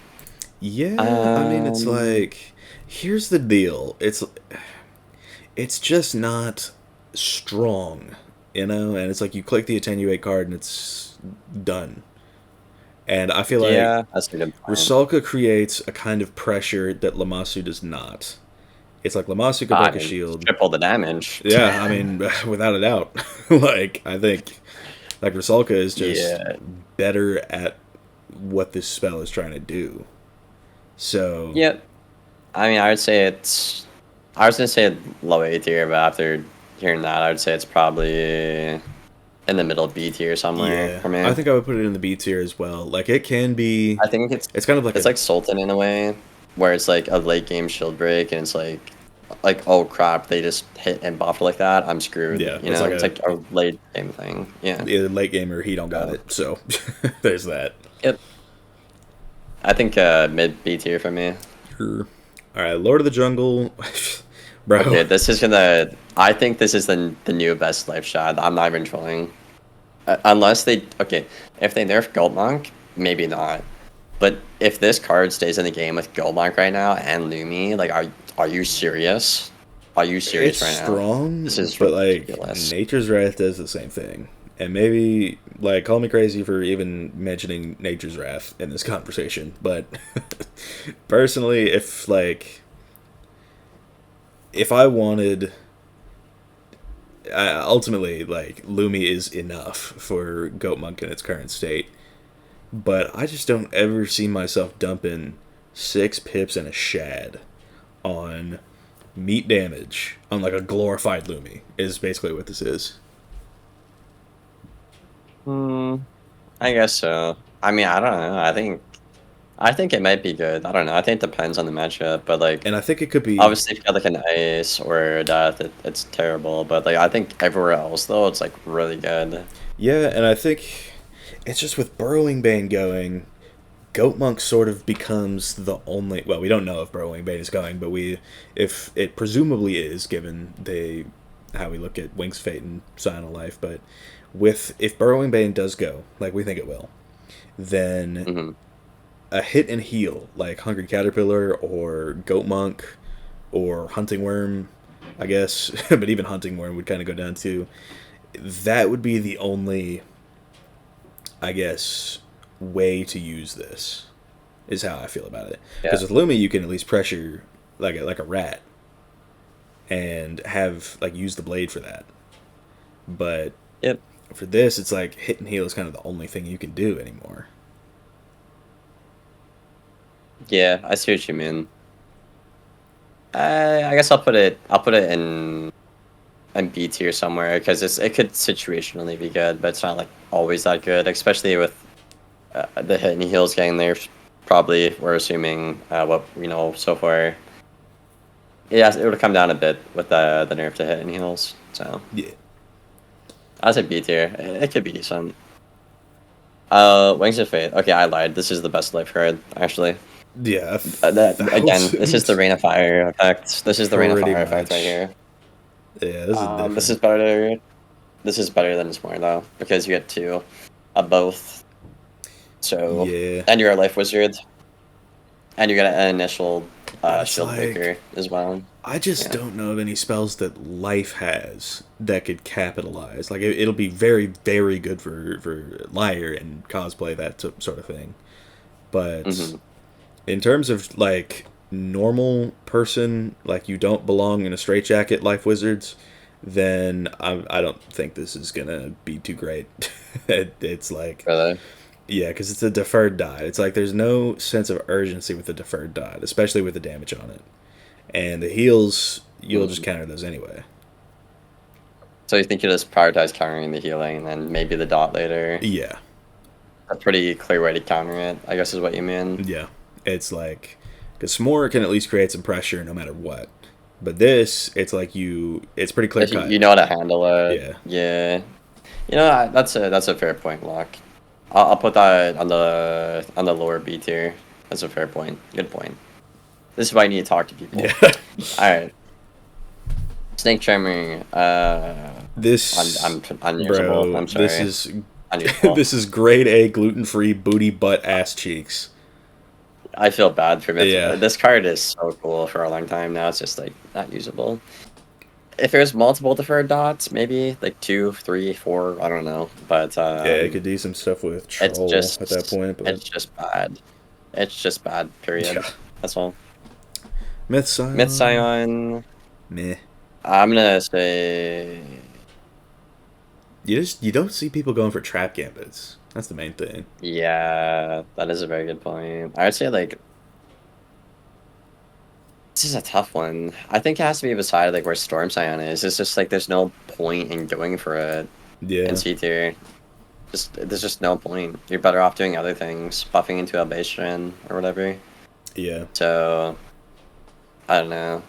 Yeah, I mean, it's like, here's the deal. It's just not strong, you know? And it's like you click the Attenuate card and it's done. And I feel like
that's a good point.
Rusalka creates a kind of pressure that Lammasu does not. It's like Lammasu could break a shield.
Triple the damage.
Yeah, I mean, without a doubt. Like, I think, like, Rusalka is just better at what this spell is trying to do. So...
Yep. I mean, I would say it's... I was going to say low A tier, but after hearing that, I would say it's probably in the middle B tier somewhere for me.
I think I would put it in the B tier as well. Like, it can be...
I think it's
kind of like...
It's like Sultan in a way, where it's like a late game shield break, and it's like, oh crap, they just hit and buffed like that, I'm screwed.
Yeah,
you know, it's like a late game thing. Yeah.
The late gamer, he don't got it, so there's that.
Yep. I think mid B tier for me.
Sure. All right, Lord of the Jungle, bro.
Okay, this is gonna. I think this is the new best life shot. I'm not even trolling. Unless they if they nerf Gold Monk, maybe not. But if this card stays in the game with Gold Monk right now and Lumi, like, are you serious? Are you serious right now?
It's strong,
This is
but
ridiculous.
like Nature's Wrath does the same thing. And maybe, like, call me crazy for even mentioning Nature's Wrath in this conversation, but personally, if I wanted... ultimately, like, Lumi is enough for Goat Monk in its current state, but I just don't ever see myself dumping 6 pips and a shad on meat damage on, like, a glorified Lumi, is basically what this is.
I guess so. I mean, I don't know. I think it might be good. I don't know. I think it depends on the matchup, but like,
And I think it could be...
obviously, if you got like an ice or a death, it's terrible. But like, I think everywhere else though, it's like really good.
Yeah, and I think it's just with Burrowing Bane going, Goat Monk sort of becomes the only... Well, we don't know if Burrowing Bane is going, but if it presumably is, given how we look at Wings Fate and Sign of Life, but if Burrowing Bane does go, like we think it will, then a hit and heal, like Hungry Caterpillar or Goat Monk or Hunting Worm, I guess, but even Hunting Worm would kind of go down too. That would be the only, I guess, way to use this, is how I feel about it. Because with Lumi, you can at least pressure like a rat and use the blade for that. But for this, it's like hit and heal is kind of the only thing you can do anymore.
Yeah, I see what you mean. I guess I'll put it in B tier somewhere, because it could situationally be good, but it's not like always that good, especially with the hit and heals getting there. Probably, we're assuming what we know so far. Yeah, it would come down a bit with the nerf to hit and heals. So
yeah,
I said B tier. It could be decent. Wings of Fate. Okay, I lied. This is the best life card, actually.
Yeah.
Again, this is the Rain of Fire effect. This is the Rain of Fire effect right here.
Yeah, this is different.
This is better. This is better than it's more though, because you get two of both. So
Yeah.
and you're a life wizard, and you get an initial shield
like,
breaker as well.
I just don't know of any spells that life has that could capitalize. Like it'll be very, very good for Liar and cosplay, that sort of thing. But in terms of like normal person, like you don't belong in a straitjacket life wizards, then I don't think this is gonna be too great. It's like,
Really?
yeah, because it's a deferred dot. It's like there's no sense of urgency with the deferred dot, especially with the damage on it. And the heals, you'll just counter those anyway.
So you think you just prioritize countering the healing and then maybe the dot later?
Yeah.
A pretty clear way to counter it, I guess is what you mean.
Yeah. It's like, because S'more can at least create some pressure no matter what. But this, it's like it's pretty clear cut.
You know how to handle it.
Yeah.
Yeah. You know, that's a fair point, Locke. I'll put that on the lower B tier. That's a fair point. Good point. This is why I need to talk to people.
Yeah.
Alright. Snake Charmer.
This,
unusable.
bro,
I'm sorry.
this is
Unusable.
this is grade A gluten-free booty butt ass cheeks.
I feel bad for it.
Yeah.
This card is so cool for a long time now. It's just like not usable. If there's multiple deferred dots, maybe like 2, 3, 4, I don't know. But
yeah, it could do some stuff with troll at that point. But
it's just bad. It's just bad. Period.
Yeah.
That's all.
Myth Scion.
Myth Scion.
Meh.
I'm gonna say.
You don't see people going for trap gambits. That's the main thing.
Yeah, that is a very good point. I would say like. This is a tough one. I think it has to be beside like where Storm Scion is. It's just like there's no point in going for it
Yeah.
in C tier. There's just no point. You're better off doing other things, buffing into a base gen or whatever.
Yeah.
So I don't know.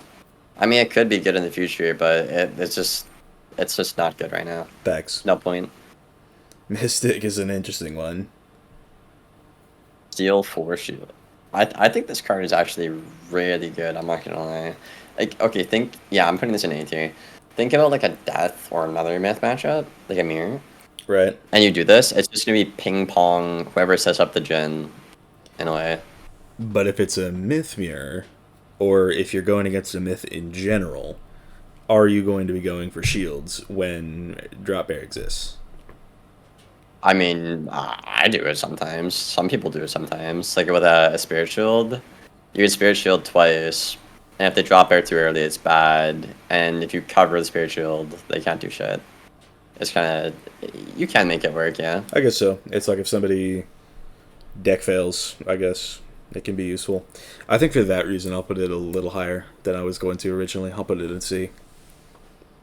I mean, it could be good in the future, but it's just not good right now.
Facts.
No point.
Mystic is an interesting one.
Steel 4 shield. I think this card is actually really good. I'm not gonna lie. Like, okay, I'm putting this in A tier. Think about like a death or another myth matchup, like a mirror.
Right.
And you do this, it's just gonna be ping pong. Whoever sets up the gen, in a way.
But if it's a myth mirror, or if you're going against a myth in general, are you going to be going for shields when drop bear exists?
I mean, I do it sometimes. Some people do it sometimes. Like with a spirit shield, you would spirit shield twice, and if they drop air too early, it's bad. And if you cover the spirit shield, they can't do shit. It's kind of, you can make it work, yeah.
I guess so. It's like if somebody deck fails, I guess it can be useful. I think for that reason, I'll put it a little higher than I was going to originally. I'll put it in C.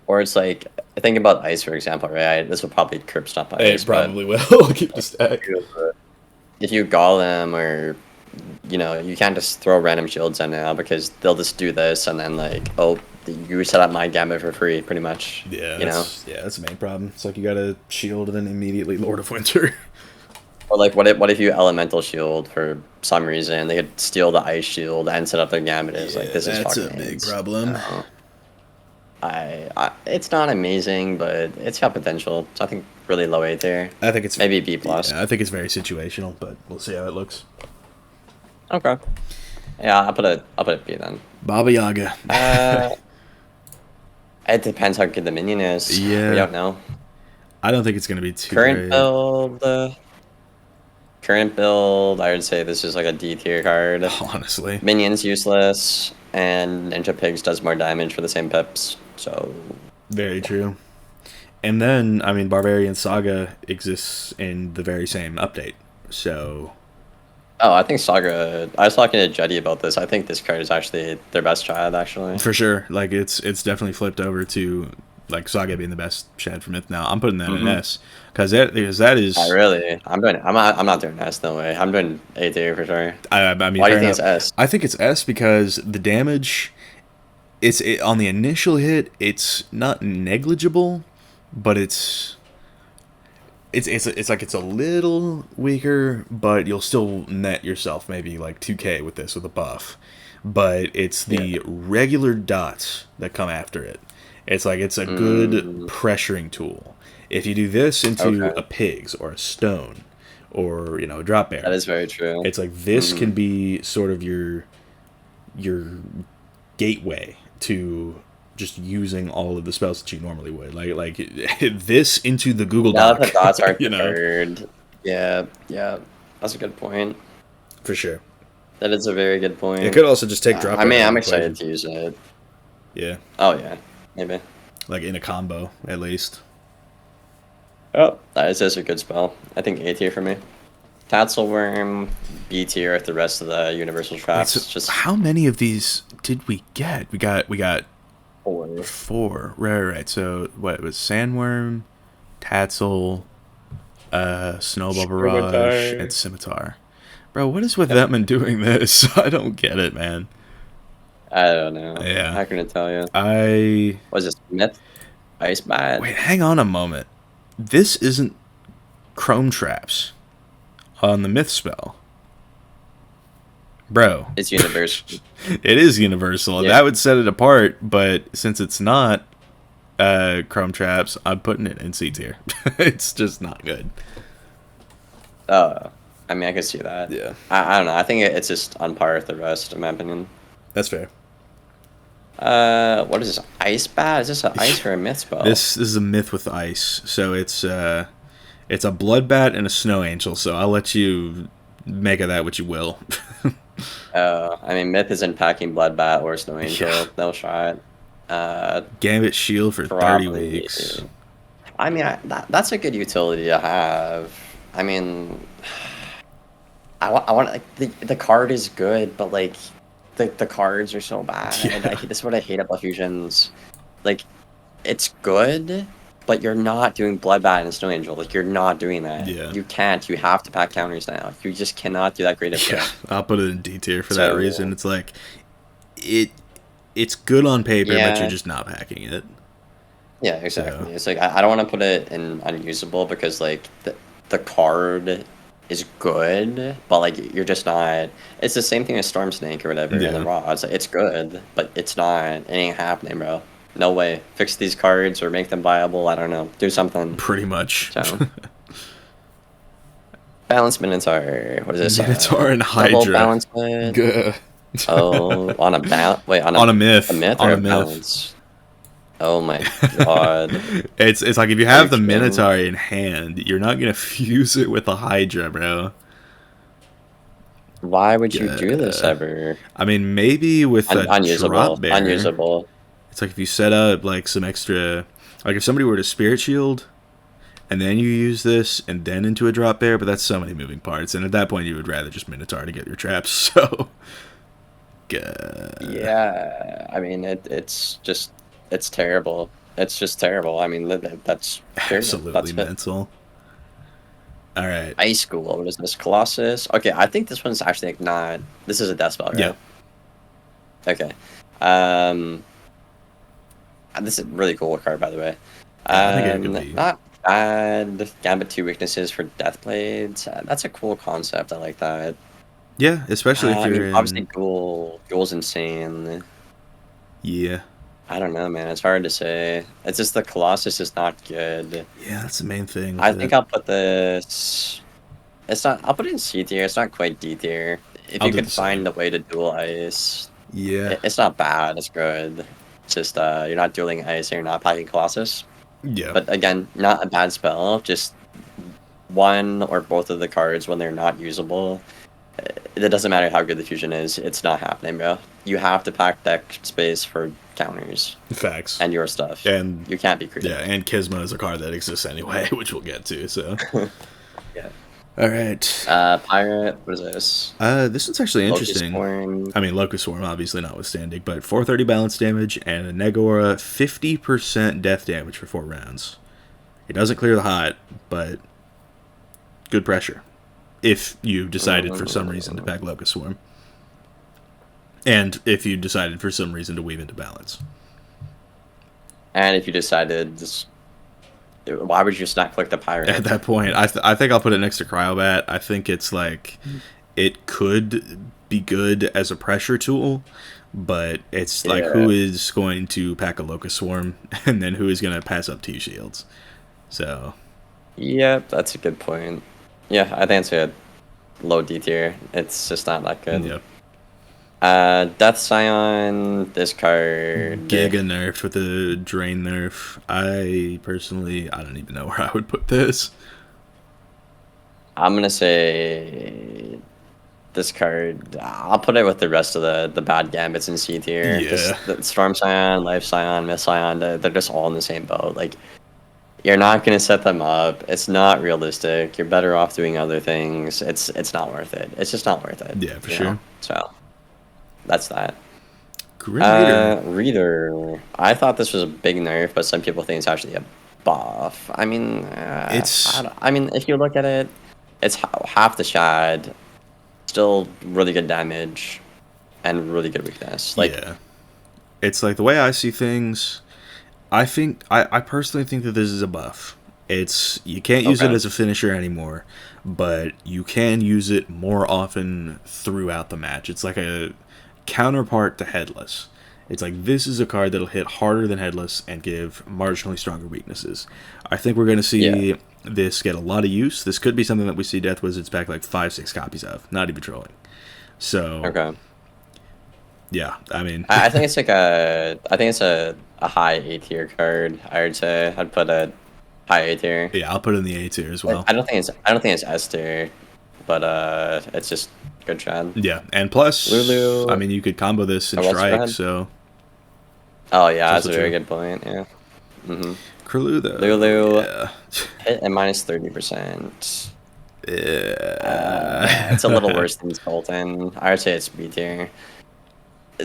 Or it's like, think about ice, for example, right? This will probably curb stop ice.
It probably will. Keep the stack.
If you golem or, you can't just throw random shields in now because they'll just do this and then like, oh, you set up my gambit for free, pretty much.
Yeah, that's the main problem. It's like you got a shield and then immediately Lord of Winter.
Or like, what if you elemental shield for some reason? They could steal the ice shield and set up their gambit. It's like, this is fucking
that's a big problem.
It's not amazing, but it's got potential. So I think really low A tier.
I think it's
maybe B plus.
Yeah, I think it's very situational, but we'll see how it looks.
Okay. Yeah, I'll put it B then.
Baba Yaga.
It depends how good the minion is.
Yeah.
We don't know.
I don't think it's gonna be too
Current
great.
build, I would say this is like a D tier card.
Honestly.
Minions useless, and Ninja Pigs does more damage for the same pips. So
very true. And then, I mean, Barbarian Saga exists in the very same update. So
oh, I think Saga. I was talking to Jetty about this. I think this card is actually their best child, actually.
For sure, like it's definitely flipped over to like Saga being the best Shad for Myth now. I'm putting that in S because that is.
Really, I'm not doing S. No way. I'm doing A tier for sure.
I mean,
why do you think it's S?
I think it's S because the damage. On the initial hit, it's not negligible, but it's like it's a little weaker, but you'll still net yourself maybe like 2k with this with a buff. But it's the regular dots that come after it. It's like it's a good pressuring tool. If you do this into
Okay.
a pigs or a stone or, you know, a drop bear,
That is very true.
it's like this can be sort of your gateway to just using all of the spells that you normally would. Like this into the Google
Now
Doc.
that the dots are
you know,
preferred, yeah, that's a good point.
for sure.
That is a very good point.
It could also just take drop.
I mean,
bear out
I'm
of the
excited
equation.
to use it.
Yeah,
Oh yeah, maybe.
like in a combo at least.
Oh, that is just a good spell. I think A tier for me. Tatzelworm, B tier with the rest of the universal traps.
Wait, so
Just
how many of these did we get? We got
4.
4. Right. So what it was Sandworm, Tatzel, Snowball Barrage,
Scimitar.
and Scimitar. Bro, what is with them and doing this? I don't get it, man.
I don't know.
Yeah.
How can I tell you?
Wait,
Was this Myth? Ice Bat?
hang on a moment. This isn't Chrome Traps on the Myth spell. Bro.
It's universal.
It is universal.
Yeah.
That would set it apart, but since it's not Chrome Traps, I'm putting it in C tier. It's just not good.
I mean, I can see that.
Yeah.
I don't know. I think it's just on par with the rest, in my opinion.
That's fair.
What is this? Ice Bat? Is this an ice or a myth spell?
This is a myth with ice. So it's a Bloodbat and a Snow Angel, so I'll let you make of that what you will.
I mean, myth isn't packing Bloodbat or Snow Angel.
Yeah.
They'll try it.
Gambit Shield for 30
Probably.
weeks.
I mean, that's a good utility to have. I mean, I want like the card is good, but like the cards are so bad.
Yeah.
This is what I hate about fusions. Like, it's good, but you're not doing Bloodbat and Snow Angel. Like, you're not doing that.
Yeah.
You can't. You have to pack counters now. You just cannot do that great of
Yeah,
stuff.
I'll put it in D tier for that
So-
reason. It's like it's good on paper, but
Yeah.
you're just not packing it.
Yeah, exactly.
So-
It's like I don't want to put it in unusable because like the card is good, but like you're just not. It's the same thing as Storm Snake or whatever
Yeah.
in the raw. It's like, it's good, but it's not. It ain't happening, bro. No way. Fix these cards or make them viable. I don't know. Do something.
Pretty much.
So. Balance Minotaur. What is this?
Minotaur and
Double
Hydra.
balance mid?
Gah.
Oh, on a wait,
On a myth.
A myth
On
or
a myth.
balance? Oh my god.
It's like if you have the
Are you kidding?
Minotaur in hand, you're not gonna fuse it with a Hydra, bro.
Why would you do this ever?
I mean, maybe with a
Unusable.
drop bear.
Unusable.
It's like if you set up like some extra, like if somebody were to Spirit Shield, and then you use this and then into a drop bear, but that's so many moving parts, and at that point you would rather just Minotaur to get your traps. So,
Yeah, I mean it's terrible. It's just terrible. I mean that's period.
absolutely
That's it.
mental. All right.
Ice School. What is this? Colossus. Okay, I think this one's actually like not. This is a death spell, right?
Yeah.
Okay. This is a really cool card, by the way.
I think it could be.
Not bad. Gambit 2 weaknesses for Death Blades. That's a cool concept. I like that.
Yeah, especially if
I
you're
mean, obviously, Ghoul's insane.
Yeah.
I don't know, man. It's hard to say. It's just the Colossus is not good.
Yeah, that's the main thing.
I
with
think
it.
I'll put this. It's not. I'll put it in C tier. It's not quite D tier. If
I'll
you
do
could
the same.
find a way to dual ice,
Yeah.
it's not bad. It's good. It's just you're not dueling ice and you're not packing Colossus.
Yeah.
But again, not a bad spell. Just one or both of the cards when they're not usable. It doesn't matter how good the fusion is. It's not happening, bro. You have to pack deck space for counters
Facts.
and your stuff.
And
You can't be creative.
yeah, and Kisma is a card that exists anyway, which we'll get to. So.
Yeah.
All right.
Pirate. What is this?
This one's actually
Locust
interesting.
Swarm.
I mean, Locust Swarm, obviously notwithstanding, but 430 balance damage and a Negora 50% death damage for 4 rounds. It doesn't clear the hot, but good pressure. If you decided for some reason to pack Locust Swarm. And if you decided for some reason to weave into balance.
And if you decided just, why would you just not click the pirate?
At that point, I think I'll put it next to Cryobat. I think it's like, it could be good as a pressure tool, but it's like,
Yeah.
who is going to pack a Locust Swarm, and then who is going to pass up 2 shields? So.
Yep, that's a good point. Yeah, I think it's a low D tier. It's just not that good.
Yep.
Death Scion, this card.
Giga nerfed with a drain nerf. I don't even know where I would put this.
I'm gonna say this card. I'll put it with the rest of the bad gambits in C tier.
Yeah.
The Storm Scion, Life Scion, Myth Scion, they're just all in the same boat. Like, you're not gonna set them up. It's not realistic. You're better off doing other things. It's not worth it. It's just not worth it.
Yeah, for sure.
Know? So that's that.
Reader.
I thought this was a big nerf, but some people think it's actually a buff. I mean, if you look at it, it's half the shad, still really good damage, and really good weakness. Like,
yeah, it's like the way I see things. I personally think that this is a buff. You can't use it as a finisher anymore, but you can use it more often throughout the match. It's like a counterpart to Headless. It's like, this is a card that'll hit harder than Headless and give marginally stronger weaknesses. I think we're going to see this get a lot of use. This could be something that we see Death Wizards back like 5-6 copies of, not even trolling. So yeah, I mean,
I think it's like a high A tier card. I would say I'd put a high A tier.
Yeah, I'll put it in the A tier as well.
I don't think it's S tier, but it's just good shad.
Yeah, and plus,
Lulu.
I mean, you could combo this in Strike, so.
Oh yeah, that's a very good point. Yeah.
Krulu though.
Lulu.
Yeah.
Hit at minus 30%.
Yeah.
It's a little worse than Sultan. I would say it's B tier.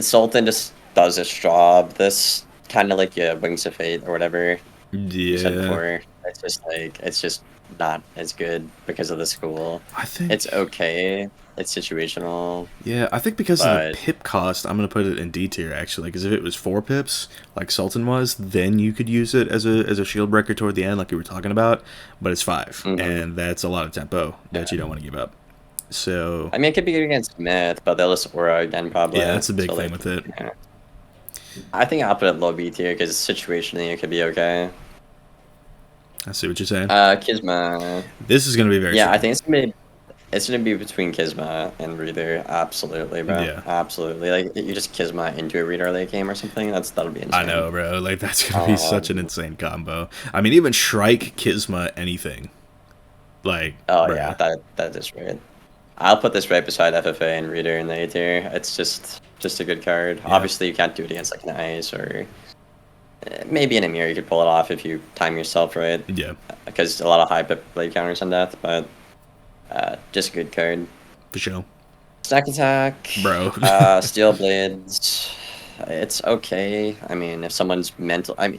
Sultan just does its job. This kind of like Wings of Fate or whatever.
Yeah.
Said before. It's just not as good because of the school.
I think
it's okay. It's situational.
Yeah, I think because of the pip cost, I'm gonna put it in D tier actually. Because if it was 4 pips, like Sultan was, then you could use it as a shield breaker toward the end, like you were talking about. But it's 5, and that's a lot of tempo that you don't want to give up. So
I mean, it could be good against Myth, but they'll just aura again probably.
Yeah, that's a big thing with it.
Yeah. I think I'll put it low B tier because situationally it could be okay.
I see what you're saying.
Kisma.
This is gonna be very.
I think it's gonna be between Kisma and Reader. Absolutely, bro. Yeah. Absolutely. Like, you just Kisma into a Reader late game or something. That'll be insane.
I know, bro. Like, that's gonna be such an insane combo. I mean, even Shrike, Kisma, anything. Like.
Oh
bro.
yeah, that is right. I'll put this right beside FFA and Reader in the A tier. It's just a good card. Yeah. Obviously, you can't do it against like an Ice or maybe in a mirror. You could pull it off if you time yourself right.
Yeah.
Because a lot of high pip blade counters on death, but just a good card.
For sure.
Snack Attack.
Bro.
Steel Blades. It's okay. I mean, if someone's mental... I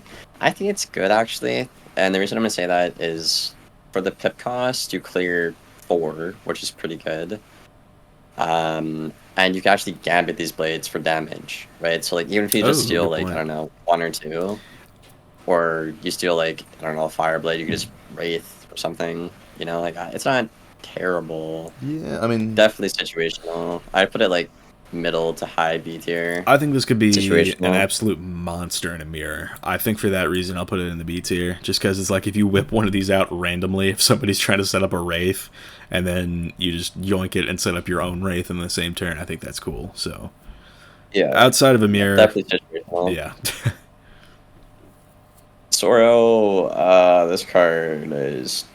think it's good, actually. And the reason I'm going to say that is for the pip cost, you clear 4, which is pretty good. And you can actually gambit these blades for damage, right? So, like, even if you just steal, like, I don't know, 1 or 2, or you steal, like, I don't know, a Fire Blade, you can just Wraith or something, you know? Like, it's not terrible.
Yeah, I mean...
Definitely situational. I'd put it, like, middle to high B tier.
I think this could be an absolute monster in a mirror. I think for that reason, I'll put it in the B tier. Just because it's like, if you whip one of these out randomly, if somebody's trying to set up a Wraith, and then you just yoink it and set up your own Wraith in the same turn, I think that's cool. So,
yeah,
outside of a mirror,
definitely situational.
Yeah.
Soro, this card is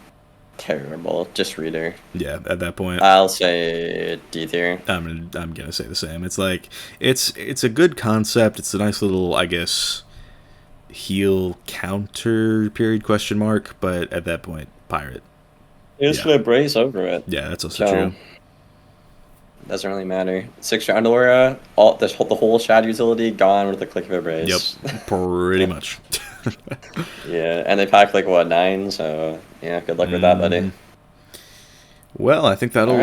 terrible. Just Reader.
Yeah, at that point,
I'll say D tier.
I'm gonna say the same. It's like it's a good concept. It's a nice little, I guess, heal counter period question mark. But at that point, pirate.
You just put Brace over it.
Yeah, that's also true.
Doesn't really matter. 6 round aura, the whole Shad utility gone with the click of a Brace.
Yep, pretty much.
Yeah, and they pack like what, 9, so yeah, good luck with that, buddy.
Well, I think that'll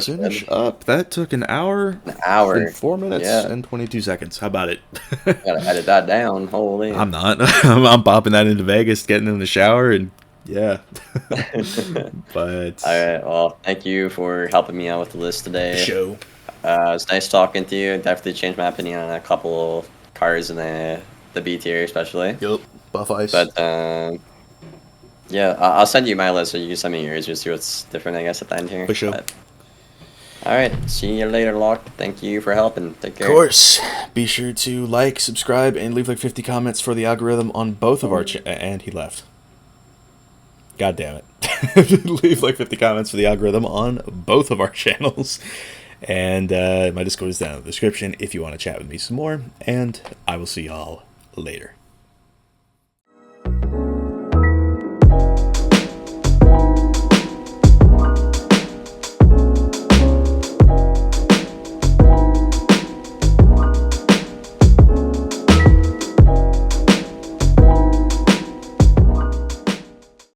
finish up. That took an hour and 4 minutes and 22 seconds. How about it?
Gotta edit that down. Holy.
I'm not. I'm popping that into Vegas, getting in the shower, and yeah. But
all right. Well, thank you for helping me out with the list today.
Show.
It's nice talking to you. Definitely changed my opinion on a couple cards in the B tier, especially.
Yep. Buff Ice.
But Yeah, I'll send you my list so you can send me yours. Just see what's different, I guess, at the end here.
For sure.
All right, see you later, Locke. Thank you for helping. Take care.
Of course. Be sure to like, subscribe, and leave like 50 comments for the algorithm on both of our and he left. God damn it. Leave like 50 comments for the algorithm on both of our channels. And my Discord is down in the description if you want to chat with me some more. And I will see y'all later.